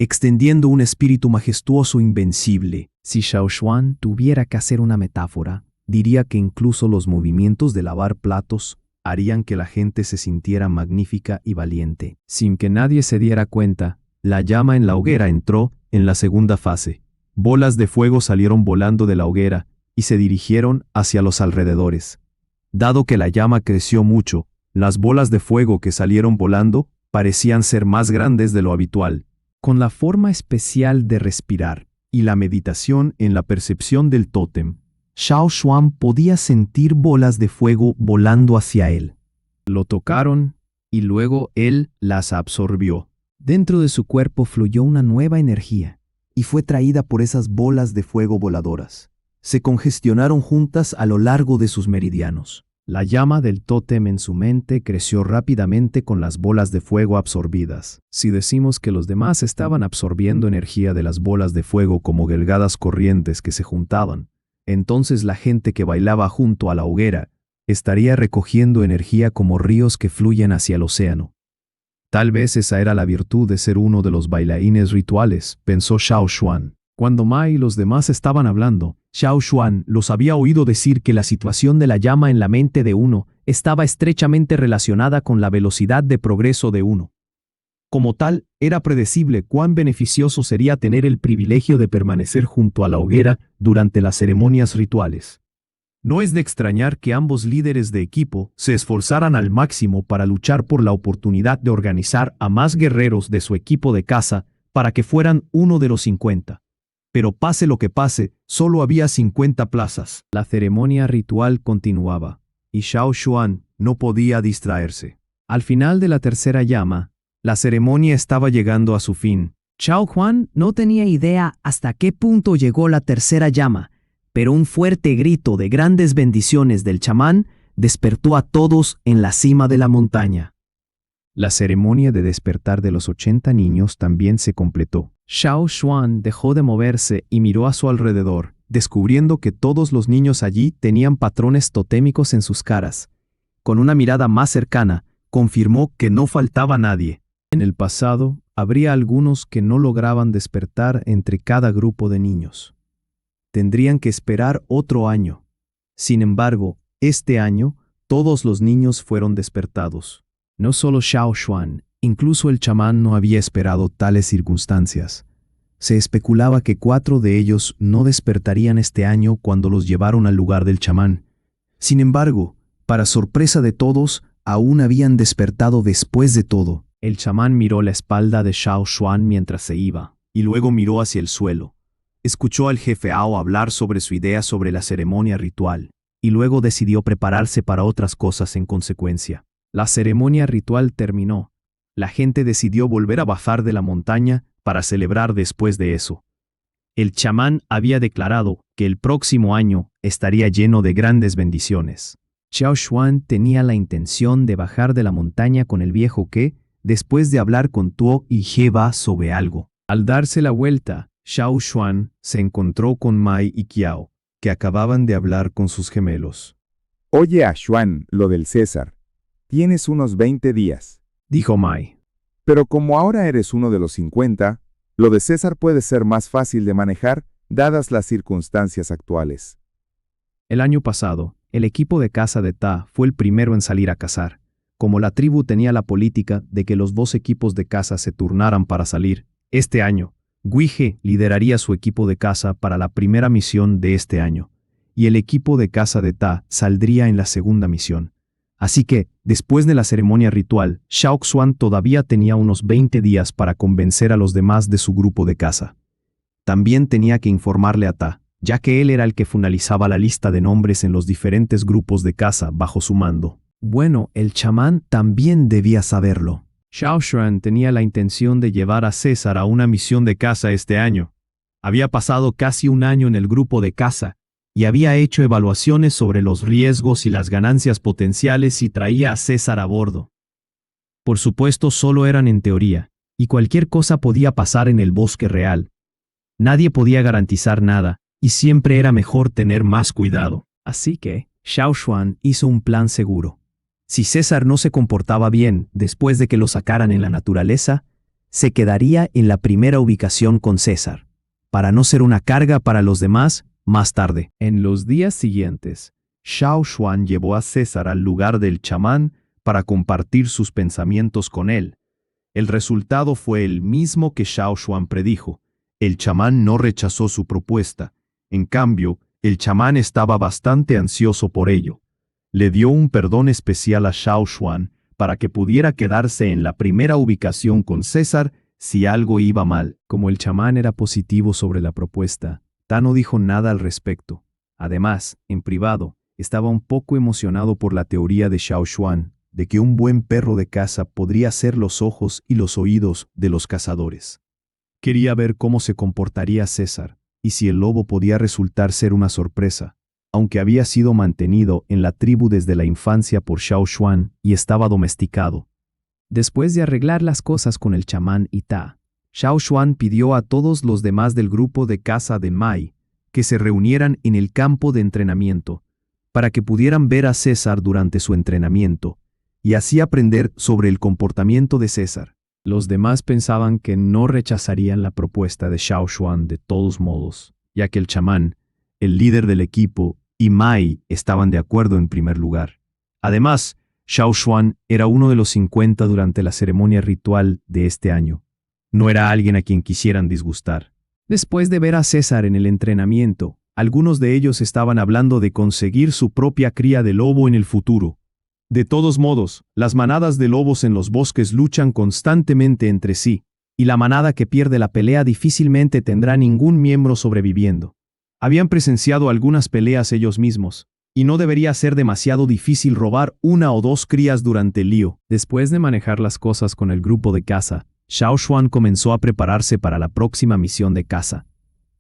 extendiendo un espíritu majestuoso e invencible. Si Xiao Xuan tuviera que hacer una metáfora, diría que incluso los movimientos de lavar platos harían que la gente se sintiera magnífica y valiente. Sin que nadie se diera cuenta, la llama en la hoguera entró en la segunda fase. Bolas de fuego salieron volando de la hoguera y se dirigieron hacia los alrededores. Dado que la llama creció mucho, las bolas de fuego que salieron volando parecían ser más grandes de lo habitual. Con la forma especial de respirar y la meditación en la percepción del tótem, Xiao Xuan podía sentir bolas de fuego volando hacia él. Lo tocaron y luego él las absorbió. Dentro de su cuerpo fluyó una nueva energía y fue traída por esas bolas de fuego voladoras. Se congestionaron juntas a lo largo de sus meridianos. La llama del tótem en su mente creció rápidamente con las bolas de fuego absorbidas. Si decimos que los demás estaban absorbiendo energía de las bolas de fuego como delgadas corrientes que se juntaban, entonces la gente que bailaba junto a la hoguera estaría recogiendo energía como ríos que fluyen hacia el océano. Tal vez esa era la virtud de ser uno de los bailarines rituales, pensó Xiao Xuan. Cuando Mai y los demás estaban hablando, Xiao Xuan los había oído decir que la situación de la llama en la mente de uno estaba estrechamente relacionada con la velocidad de progreso de uno. Como tal, era predecible cuán beneficioso sería tener el privilegio de permanecer junto a la hoguera durante las ceremonias rituales. No es de extrañar que ambos líderes de equipo se esforzaran al máximo para luchar por la oportunidad de organizar a más guerreros de su equipo de caza para que fueran uno de los 50. Pero pase lo que pase, solo había 50 plazas. La ceremonia ritual continuaba, y Xiao Xuan no podía distraerse. Al final de la tercera llama, la ceremonia estaba llegando a su fin. Xiao Xuan no tenía idea hasta qué punto llegó la tercera llama, pero un fuerte grito de grandes bendiciones del chamán despertó a todos en la cima de la montaña. La ceremonia de despertar de los 80 niños también se completó. Xiao Xuan dejó de moverse y miró a su alrededor, descubriendo que todos los niños allí tenían patrones totémicos en sus caras. Con una mirada más cercana, confirmó que no faltaba nadie. En el pasado, habría algunos que no lograban despertar entre cada grupo de niños. Tendrían que esperar otro año. Sin embargo, este año, todos los niños fueron despertados. No solo Xiao Xuan, incluso el chamán no había esperado tales circunstancias. Se especulaba que 4 de ellos no despertarían este año cuando los llevaron al lugar del chamán. Sin embargo, para sorpresa de todos, aún habían despertado después de todo. El chamán miró la espalda de Xiao Xuan mientras se iba, y luego miró hacia el suelo. Escuchó al jefe Ao hablar sobre su idea sobre la ceremonia ritual, y luego decidió prepararse para otras cosas en consecuencia. La ceremonia ritual terminó. La gente decidió volver a bajar de la montaña para celebrar después de eso. El chamán había declarado que el próximo año estaría lleno de grandes bendiciones. Xiao Xuan tenía la intención de bajar de la montaña con el viejo que, después de hablar con Tuo y Jeba sobre algo. Al darse la vuelta, Xiao Xuan se encontró con Mai y Qiao, que acababan de hablar con sus gemelos. Oye a Xuan, lo del César. Tienes unos 20 días. Dijo Mai. Pero como ahora eres uno de los 50, lo de César puede ser más fácil de manejar dadas las circunstancias actuales. El año pasado, el equipo de caza de Ta fue el primero en salir a cazar. Como la tribu tenía la política de que los 2 equipos de caza se turnaran para salir, este año, Guige lideraría su equipo de caza para la primera misión de este año, y el equipo de caza de Ta saldría en la segunda misión. Así que, después de la ceremonia ritual, Xiao Xuan todavía tenía unos 20 días para convencer a los demás de su grupo de caza. También tenía que informarle a Ta, ya que él era el que finalizaba la lista de nombres en los diferentes grupos de caza bajo su mando. Bueno, el chamán también debía saberlo. Xiao Xuan tenía la intención de llevar a César a una misión de caza este año. Había pasado casi un año en el grupo de caza y había hecho evaluaciones sobre los riesgos y las ganancias potenciales si traía a César a bordo. Por supuesto, solo eran en teoría, y cualquier cosa podía pasar en el bosque real. Nadie podía garantizar nada, y siempre era mejor tener más cuidado. Así que, Xiao Xuan hizo un plan seguro. Si César no se comportaba bien después de que lo sacaran en la naturaleza, se quedaría en la primera ubicación con César, para no ser una carga para los demás más tarde. En los días siguientes, Xiao Xuan llevó a César al lugar del chamán para compartir sus pensamientos con él. El resultado fue el mismo que Xiao Xuan predijo. El chamán no rechazó su propuesta. En cambio, el chamán estaba bastante ansioso por ello. Le dio un perdón especial a Xiao Xuan para que pudiera quedarse en la primera ubicación con César si algo iba mal. Como el chamán era positivo sobre la propuesta, Ta no dijo nada al respecto. Además, en privado, estaba un poco emocionado por la teoría de Xiao Xuan de que un buen perro de caza podría ser los ojos y los oídos de los cazadores. Quería ver cómo se comportaría César y si el lobo podía resultar ser una sorpresa. Aunque había sido mantenido en la tribu desde la infancia por Xiao Xuan y estaba domesticado. Después de arreglar las cosas con el chamán y Ta, Xiao Xuan pidió a todos los demás del grupo de caza de Mai que se reunieran en el campo de entrenamiento para que pudieran ver a César durante su entrenamiento y así aprender sobre el comportamiento de César. Los demás pensaban que no rechazarían la propuesta de Xiao Xuan de todos modos, ya que el chamán, el líder del equipo y Mai estaban de acuerdo en primer lugar. Además, Xiao Xuan era uno de los 50 durante la ceremonia ritual de este año. No era alguien a quien quisieran disgustar. Después de ver a César en el entrenamiento, algunos de ellos estaban hablando de conseguir su propia cría de lobo en el futuro. De todos modos, las manadas de lobos en los bosques luchan constantemente entre sí, y la manada que pierde la pelea difícilmente tendrá ningún miembro sobreviviendo. Habían presenciado algunas peleas ellos mismos, y no debería ser demasiado difícil robar 1 o 2 crías durante el lío. Después de manejar las cosas con el grupo de caza, Xiao Xuan comenzó a prepararse para la próxima misión de caza.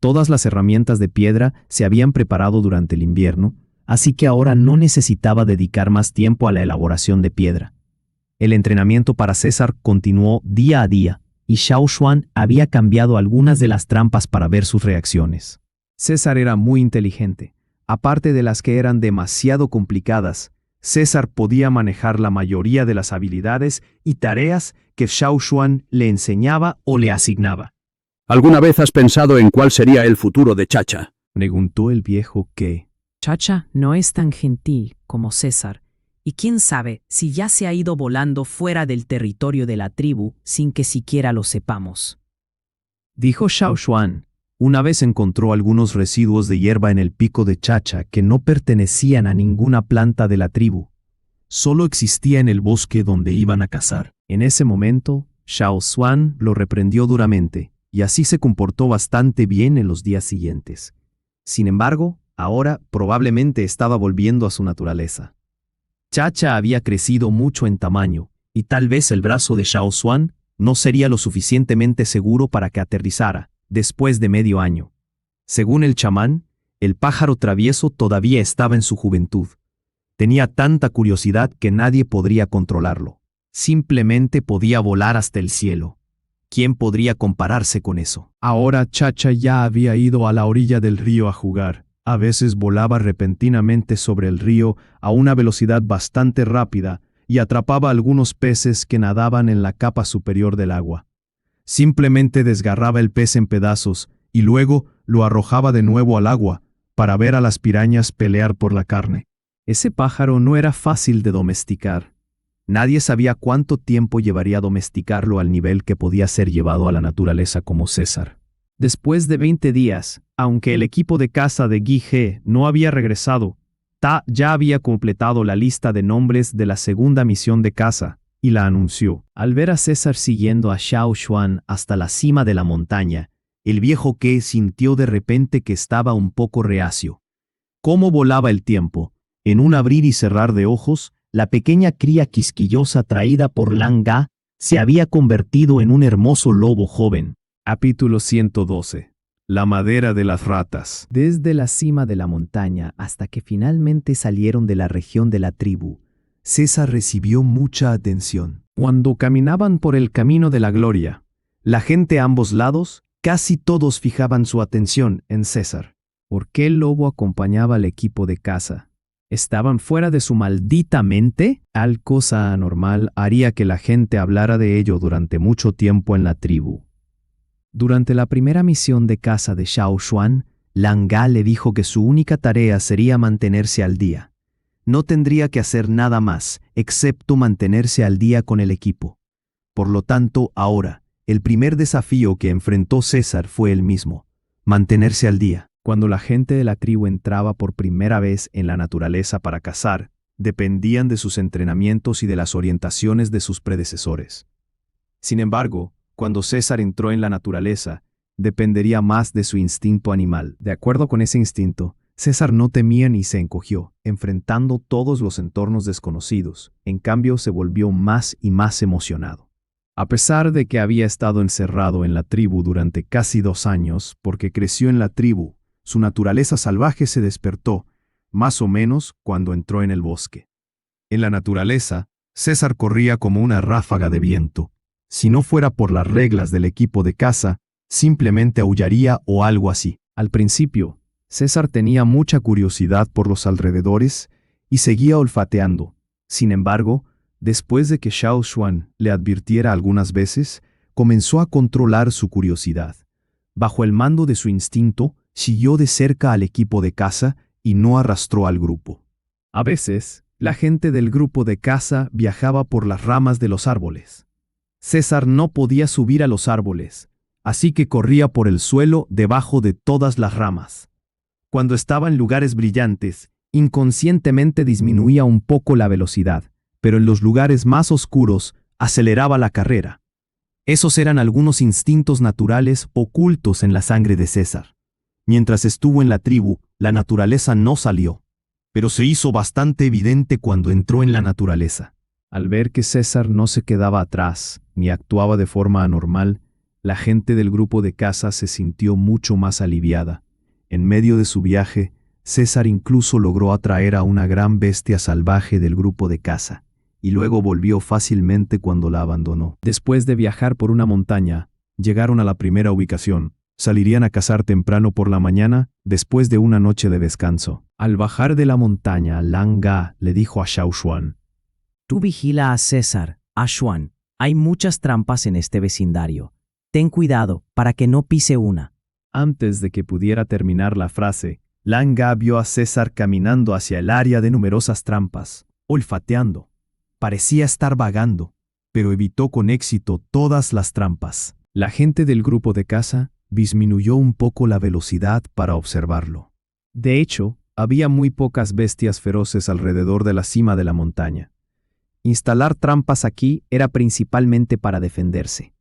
Todas las herramientas de piedra se habían preparado durante el invierno, así que ahora no necesitaba dedicar más tiempo a la elaboración de piedra. El entrenamiento para César continuó día a día, y Xiao Xuan había cambiado algunas de las trampas para ver sus reacciones. César era muy inteligente. Aparte de las que eran demasiado complicadas, César podía manejar la mayoría de las habilidades y tareas que Xiao Xuan le enseñaba o le asignaba. ¿Alguna vez has pensado en cuál sería el futuro de Chacha? Preguntó el viejo que... Chacha no es tan gentil como César, y quién sabe si ya se ha ido volando fuera del territorio de la tribu sin que siquiera lo sepamos. Dijo Xiao Xuan. Una vez encontró algunos residuos de hierba en el pico de Chacha que no pertenecían a ninguna planta de la tribu. Solo existía en el bosque donde iban a cazar. En ese momento, Xiao Xuan lo reprendió duramente, y así se comportó bastante bien en los días siguientes. Sin embargo, ahora probablemente estaba volviendo a su naturaleza. Chacha había crecido mucho en tamaño, y tal vez el brazo de Xiao Xuan no sería lo suficientemente seguro para que aterrizara, después de medio año. Según el chamán, el pájaro travieso todavía estaba en su juventud. Tenía tanta curiosidad que nadie podría controlarlo. Simplemente podía volar hasta el cielo. ¿Quién podría compararse con eso? Ahora Chacha ya había ido a la orilla del río a jugar. A veces volaba repentinamente sobre el río a una velocidad bastante rápida y atrapaba algunos peces que nadaban en la capa superior del agua. Simplemente desgarraba el pez en pedazos y luego lo arrojaba de nuevo al agua para ver a las pirañas pelear por la carne. Ese pájaro no era fácil de domesticar. Nadie sabía cuánto tiempo llevaría domesticarlo al nivel que podía ser llevado a la naturaleza como César. Después de 20 días, aunque el equipo de caza de Guy He no había regresado, Ta ya había completado la lista de nombres de la segunda misión de caza y la anunció. Al ver a César siguiendo a Xiao Xuan hasta la cima de la montaña, el viejo Ke sintió de repente que estaba un poco reacio. ¿Cómo volaba el tiempo? En un abrir y cerrar de ojos, la pequeña cría quisquillosa traída por Lang Ga se había convertido en un hermoso lobo joven. Capítulo 112. La madera de las ratas. Desde la cima de la montaña hasta que finalmente salieron de la región de la tribu, César recibió mucha atención. Cuando caminaban por el camino de la gloria, la gente a ambos lados, casi todos fijaban su atención en César. ¿Por qué el lobo acompañaba al equipo de caza? ¿Estaban fuera de su maldita mente? Tal cosa anormal haría que la gente hablara de ello durante mucho tiempo en la tribu. Durante la primera misión de caza de Xiao Xuan, Lang Ga le dijo que su única tarea sería mantenerse al día. No tendría que hacer nada más, excepto mantenerse al día con el equipo. Por lo tanto, ahora, el primer desafío que enfrentó César fue el mismo: mantenerse al día. Cuando la gente de la tribu entraba por primera vez en la naturaleza para cazar, dependían de sus entrenamientos y de las orientaciones de sus predecesores. Sin embargo, cuando César entró en la naturaleza, dependería más de su instinto animal. De acuerdo con ese instinto, César no temía ni se encogió, enfrentando todos los entornos desconocidos. En cambio, se volvió más y más emocionado. A pesar de que había estado encerrado en la tribu durante casi 2 años, porque creció en la tribu, su naturaleza salvaje se despertó, más o menos cuando entró en el bosque. En la naturaleza, César corría como una ráfaga de viento. Si no fuera por las reglas del equipo de caza, simplemente aullaría o algo así. Al principio, César tenía mucha curiosidad por los alrededores y seguía olfateando. Sin embargo, Después de que Xiao Xuan le advirtiera algunas veces, comenzó a controlar su curiosidad. Bajo el mando de su instinto, siguió de cerca al equipo de caza y no arrastró al grupo. A veces, la gente del grupo de caza viajaba por las ramas de los árboles. César no podía subir a los árboles, así que corría por el suelo debajo de todas las ramas. Cuando estaba en lugares brillantes, inconscientemente disminuía un poco la velocidad, pero en los lugares más oscuros aceleraba la carrera. Esos eran algunos instintos naturales ocultos en la sangre de César. Mientras estuvo en la tribu, la naturaleza no salió, pero se hizo bastante evidente cuando entró en la naturaleza. Al ver que César no se quedaba atrás ni actuaba de forma anormal, la gente del grupo de caza se sintió mucho más aliviada. En medio de su viaje, César incluso logró atraer a una gran bestia salvaje del grupo de caza, y luego volvió fácilmente cuando la abandonó. Después de viajar por una montaña, llegaron a la primera ubicación. Salirían a cazar temprano por la mañana, después de una noche de descanso. Al bajar de la montaña, Lang Ga le dijo a Xiao Xuan: Tú vigila a César, a Xuan. Hay muchas trampas en este vecindario. Ten cuidado para que no pise una. Antes de que pudiera terminar la frase, Lang Ga vio a César caminando hacia el área de numerosas trampas, olfateando. Parecía estar vagando, pero evitó con éxito todas las trampas. La gente del grupo de caza disminuyó un poco la velocidad para observarlo. De hecho, había muy pocas bestias feroces alrededor de la cima de la montaña. Instalar trampas aquí era principalmente para defenderse.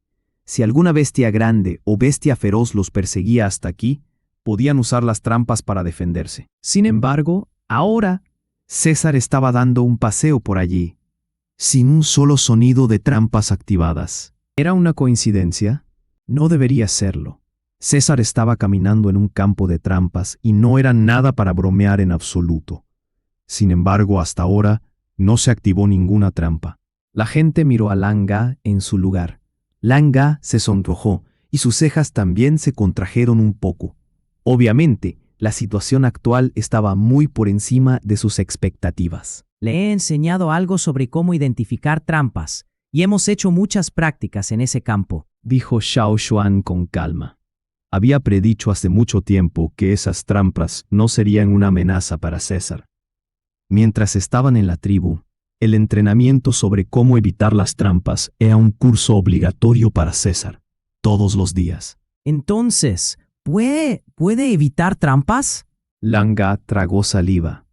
Si alguna bestia grande o bestia feroz los perseguía hasta aquí, podían usar las trampas para defenderse. Sin embargo, ahora, César estaba dando un paseo por allí, sin un solo sonido de trampas activadas. ¿Era una coincidencia? No debería serlo. César estaba caminando en un campo de trampas y no era nada para bromear en absoluto. Sin embargo, hasta ahora, no se activó ninguna trampa. La gente miró a Lang Ga en su lugar. Lang Ga se sonrojó y sus cejas también se contrajeron un poco. Obviamente, la situación actual estaba muy por encima de sus expectativas. Le he enseñado algo sobre cómo identificar trampas, y hemos hecho muchas prácticas en ese campo, dijo Xiao Xuan con calma. Había predicho hace mucho tiempo que esas trampas no serían una amenaza para César. Mientras estaban en la tribu, el entrenamiento sobre cómo evitar las trampas era un curso obligatorio para César, todos los días. Entonces, ¿puede evitar trampas? Lang Ga tragó saliva,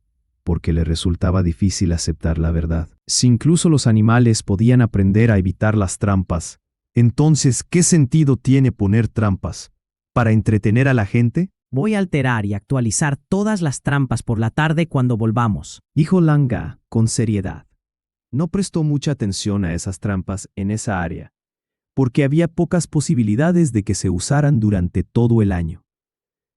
porque le resultaba difícil aceptar la verdad. Si incluso los animales podían aprender a evitar las trampas, entonces, ¿qué sentido tiene poner trampas? ¿Para entretener a la gente? Voy a alterar y actualizar todas las trampas por la tarde cuando volvamos, dijo Lang Ga con seriedad. No prestó mucha atención a esas trampas en esa área, porque había pocas posibilidades de que se usaran durante todo el año.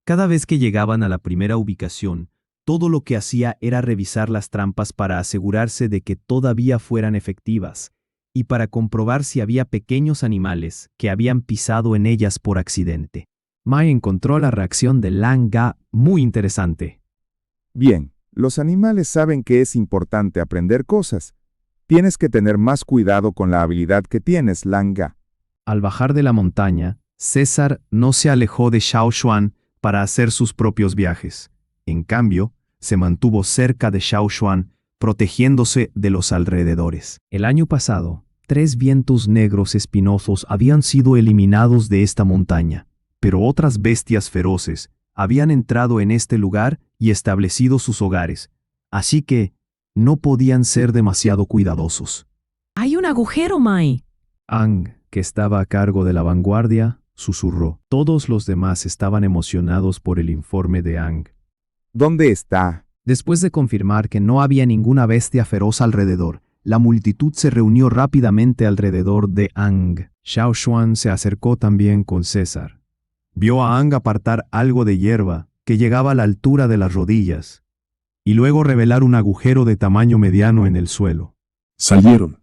Cada vez que llegaban a la primera ubicación, todo lo que hacía era revisar las trampas para asegurarse de que todavía fueran efectivas y para comprobar si había pequeños animales que habían pisado en ellas por accidente. Mai encontró la reacción de Lang Ga muy interesante. Bien, los animales saben que es importante aprender cosas. Tienes que tener más cuidado con la habilidad que tienes, Lang Ga. Al bajar de la montaña, César no se alejó de Xiao Xuan para hacer sus propios viajes. En cambio, se mantuvo cerca de Xiao Xuan, protegiéndose de los alrededores. El año pasado, 3 vientos negros espinosos habían sido eliminados de esta montaña, pero otras bestias feroces habían entrado en este lugar y establecido sus hogares, así que no podían ser demasiado cuidadosos. ¡Hay un agujero, Mai! Ang, que estaba a cargo de la vanguardia, susurró. Todos los demás estaban emocionados por el informe de Ang. ¿Dónde está? Después de confirmar que no había ninguna bestia feroz alrededor, la multitud se reunió rápidamente alrededor de Ang. Xiao Xuan se acercó también con César. Vio a Ang apartar algo de hierba que llegaba a la altura de las rodillas, y luego revelar un agujero de tamaño mediano en el suelo. Salieron,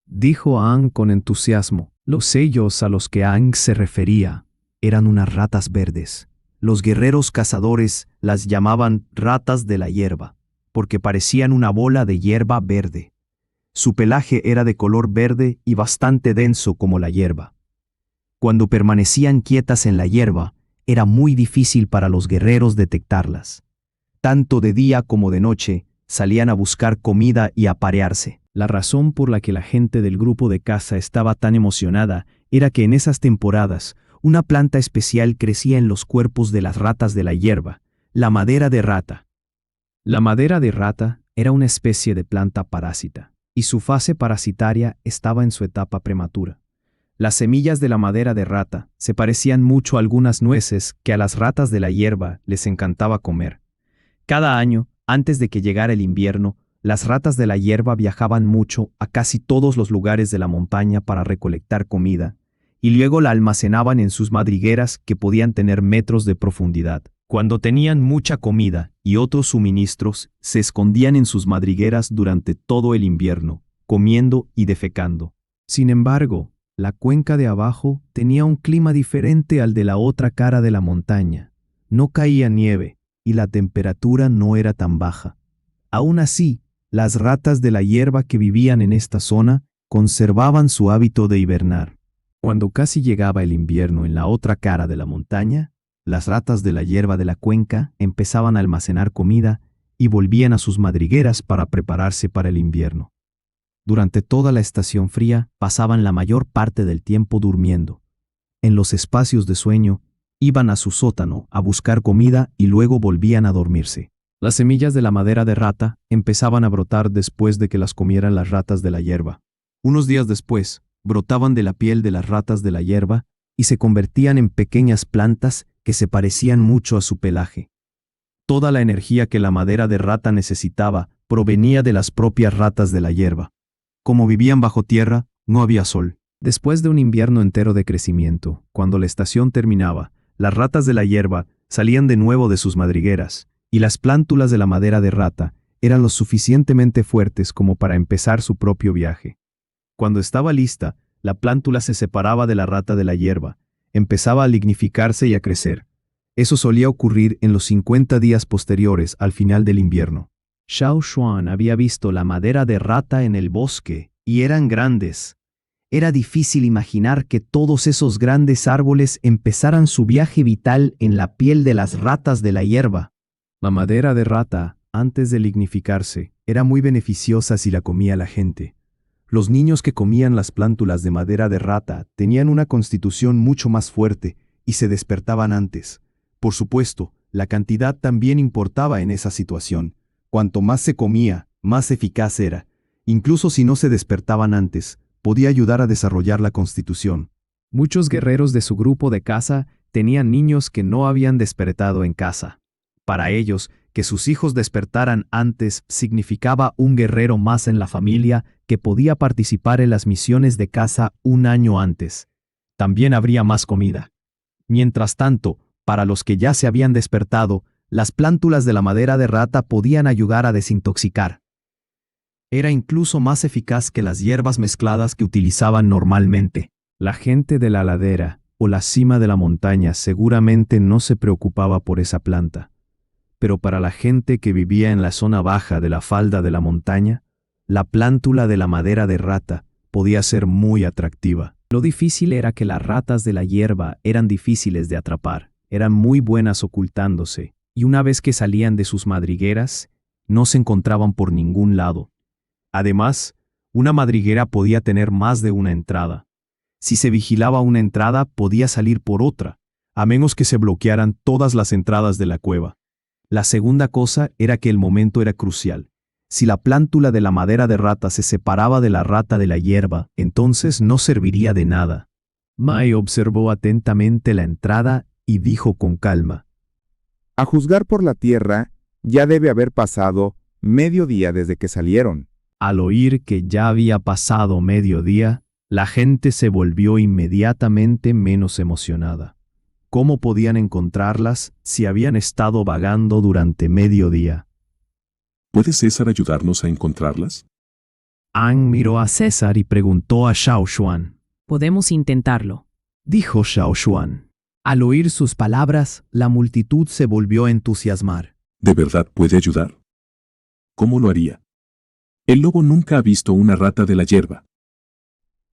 dijo Ang con entusiasmo. Los sellos a los que Ang se refería eran unas ratas verdes. Los guerreros cazadores las llamaban ratas de la hierba, porque parecían una bola de hierba verde. Su pelaje era de color verde y bastante denso como la hierba. Cuando permanecían quietas en la hierba, era muy difícil para los guerreros detectarlas. Tanto de día como de noche, salían a buscar comida y a aparearse. La razón por la que la gente del grupo de caza estaba tan emocionada era que en esas temporadas, una planta especial crecía en los cuerpos de las ratas de la hierba, la madera de rata. La madera de rata era una especie de planta parásita, y su fase parasitaria estaba en su etapa prematura. Las semillas de la madera de rata se parecían mucho a algunas nueces que a las ratas de la hierba les encantaba comer. Cada año, antes de que llegara el invierno, las ratas de la hierba viajaban mucho a casi todos los lugares de la montaña para recolectar comida, y luego la almacenaban en sus madrigueras que podían tener metros de profundidad. Cuando tenían mucha comida y otros suministros, se escondían en sus madrigueras durante todo el invierno, comiendo y defecando. Sin embargo, la cuenca de abajo tenía un clima diferente al de la otra cara de la montaña. No caía nieve y la temperatura no era tan baja. Aún así, las ratas de la hierba que vivían en esta zona conservaban su hábito de hibernar. Cuando casi llegaba el invierno en la otra cara de la montaña, las ratas de la hierba de la cuenca empezaban a almacenar comida y volvían a sus madrigueras para prepararse para el invierno. Durante toda la estación fría pasaban la mayor parte del tiempo durmiendo. En los espacios de sueño, iban a su sótano a buscar comida y luego volvían a dormirse. Las semillas de la madera de rata empezaban a brotar después de que las comieran las ratas de la hierba. Unos días después, brotaban de la piel de las ratas de la hierba y se convertían en pequeñas plantas que se parecían mucho a su pelaje. Toda la energía que la madera de rata necesitaba provenía de las propias ratas de la hierba. Como vivían bajo tierra, no había sol. Después de un invierno entero de crecimiento, cuando la estación terminaba, las ratas de la hierba salían de nuevo de sus madrigueras, y las plántulas de la madera de rata eran lo suficientemente fuertes como para empezar su propio viaje. Cuando estaba lista, la plántula se separaba de la rata de la hierba, empezaba a lignificarse y a crecer. Eso solía ocurrir en los 50 días posteriores al final del invierno. Xiao Xuan había visto la madera de rata en el bosque, y eran grandes. Era difícil imaginar que todos esos grandes árboles empezaran su viaje vital en la piel de las ratas de la hierba. La madera de rata, antes de lignificarse, era muy beneficiosa si la comía la gente. Los niños que comían las plántulas de madera de rata tenían una constitución mucho más fuerte y se despertaban antes. Por supuesto, la cantidad también importaba en esa situación. Cuanto más se comía, más eficaz era. Incluso si no se despertaban antes, podía ayudar a desarrollar la constitución. Muchos guerreros de su grupo de caza tenían niños que no habían despertado en casa. Para ellos, que sus hijos despertaran antes significaba un guerrero más en la familia que podía participar en las misiones de caza un año antes. También habría más comida. Mientras tanto, para los que ya se habían despertado, las plántulas de la madera de rata podían ayudar a desintoxicar. Era incluso más eficaz que las hierbas mezcladas que utilizaban normalmente. La gente de la ladera o la cima de la montaña seguramente no se preocupaba por esa planta. Pero para la gente que vivía en la zona baja de la falda de la montaña, la plántula de la madera de rata podía ser muy atractiva. Lo difícil era que las ratas de la hierba eran difíciles de atrapar, eran muy buenas ocultándose, y una vez que salían de sus madrigueras, no se encontraban por ningún lado. Además, una madriguera podía tener más de una entrada. Si se vigilaba una entrada, podía salir por otra, a menos que se bloquearan todas las entradas de la cueva. La segunda cosa era que el momento era crucial. Si la plántula de la madera de rata se separaba de la rata de la hierba, entonces no serviría de nada. Mai observó atentamente la entrada y dijo con calma: A juzgar por la tierra, ya debe haber pasado mediodía desde que salieron. Al oír que ya había pasado mediodía, la gente se volvió inmediatamente menos emocionada. ¿Cómo podían encontrarlas si habían estado vagando durante mediodía? ¿Puede César ayudarnos a encontrarlas? Ang miró a César y preguntó a Xiao Xuan. Podemos intentarlo. Dijo Xiao Xuan. Al oír sus palabras, la multitud se volvió a entusiasmar. ¿De verdad puede ayudar? ¿Cómo lo haría? El lobo nunca ha visto una rata de la hierba.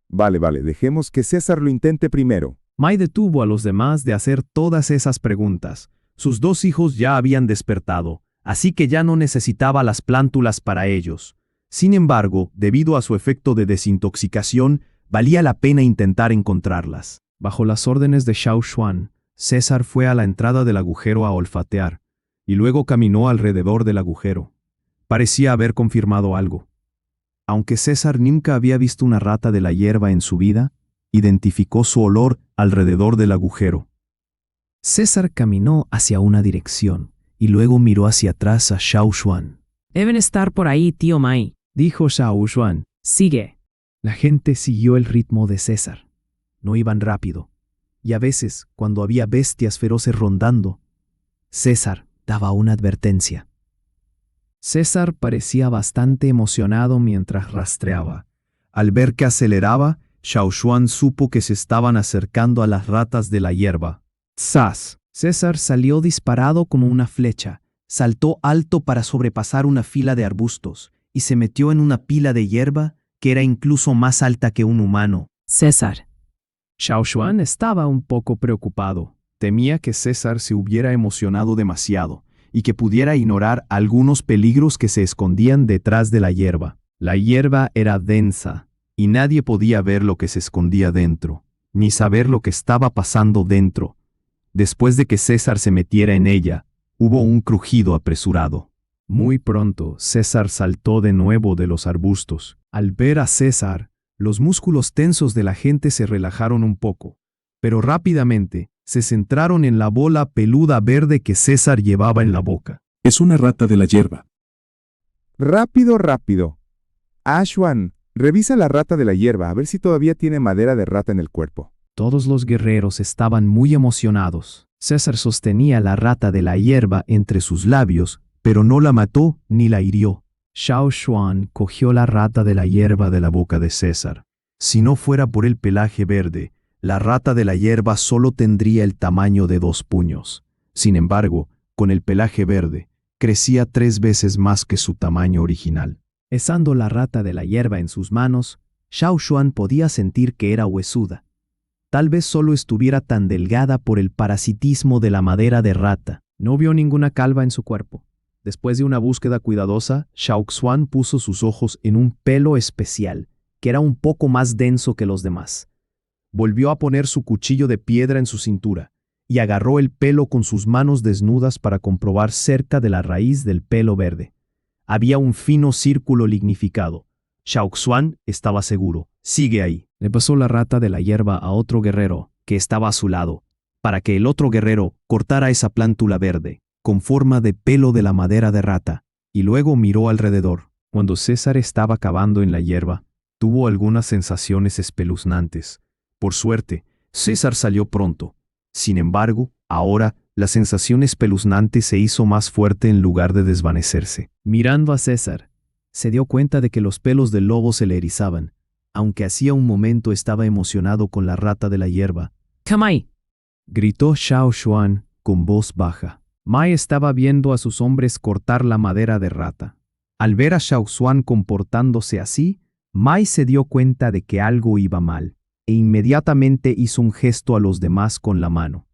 Vale, dejemos que César lo intente primero. Mai detuvo a los demás de hacer todas esas preguntas. Sus 2 hijos ya habían despertado, así que ya no necesitaba las plántulas para ellos. Sin embargo, debido a su efecto de desintoxicación, valía la pena intentar encontrarlas. Bajo las órdenes de Xiao Xuan, César fue a la entrada del agujero a olfatear, y luego caminó alrededor del agujero. Parecía haber confirmado algo. Aunque César nunca había visto una rata de la hierba en su vida, identificó su olor alrededor del agujero. César caminó hacia una dirección, y luego miró hacia atrás a Xiao Xuan. Deben estar por ahí, tío Mai. Dijo Xiao Xuan. Sigue. La gente siguió el ritmo de César. No iban rápido, y a veces, cuando había bestias feroces rondando, César daba una advertencia. César parecía bastante emocionado mientras rastreaba. Al ver que aceleraba, Xiao Xuan supo que se estaban acercando a las ratas de la hierba. ¡Zas! César salió disparado como una flecha, saltó alto para sobrepasar una fila de arbustos y se metió en una pila de hierba que era incluso más alta que un humano. César. Xiao Xuan estaba un poco preocupado. Temía que César se hubiera emocionado demasiado y que pudiera ignorar algunos peligros que se escondían detrás de la hierba. La hierba era densa y nadie podía ver lo que se escondía dentro, ni saber lo que estaba pasando dentro. Después de que César se metiera en ella, hubo un crujido apresurado. Muy pronto, César saltó de nuevo de los arbustos. Al ver a César, los músculos tensos de la gente se relajaron un poco, pero rápidamente se centraron en la bola peluda verde que César llevaba en la boca. Es una rata de la hierba. Rápido. Xuan, revisa la rata de la hierba a ver si todavía tiene madera de rata en el cuerpo. Todos los guerreros estaban muy emocionados. César sostenía la rata de la hierba entre sus labios, pero no la mató ni la hirió. Xiao Xuan cogió la rata de la hierba de la boca de César. Si no fuera por el pelaje verde, la rata de la hierba solo tendría el tamaño de 2 puños. Sin embargo, con el pelaje verde, crecía 3 veces más que su tamaño original. Besando la rata de la hierba en sus manos, Xiao Xuan podía sentir que era huesuda. Tal vez solo estuviera tan delgada por el parasitismo de la madera de rata. No vio ninguna calva en su cuerpo. Después de una búsqueda cuidadosa, Xiao Xuan puso sus ojos en un pelo especial, que era un poco más denso que los demás. Volvió a poner su cuchillo de piedra en su cintura, y agarró el pelo con sus manos desnudas para comprobar cerca de la raíz del pelo verde. Había un fino círculo lignificado. Xiao Xuan estaba seguro. Sigue ahí. Le pasó la rata de la hierba a otro guerrero, que estaba a su lado, para que el otro guerrero cortara esa plántula verde, con forma de pelo de la madera de rata, y luego miró alrededor. Cuando César estaba cavando en la hierba, tuvo algunas sensaciones espeluznantes. Por suerte, César salió pronto. Sin embargo, ahora, la sensación espeluznante se hizo más fuerte en lugar de desvanecerse. Mirando a César, se dio cuenta de que los pelos del lobo se le erizaban, aunque hacía un momento estaba emocionado con la rata de la hierba. Kamai. Gritó Xiao Xuan con voz baja. Mai estaba viendo a sus hombres cortar la madera de rata. Al ver a Xiao Xuan comportándose así, Mai se dio cuenta de que algo iba mal, e inmediatamente hizo un gesto a los demás con la mano.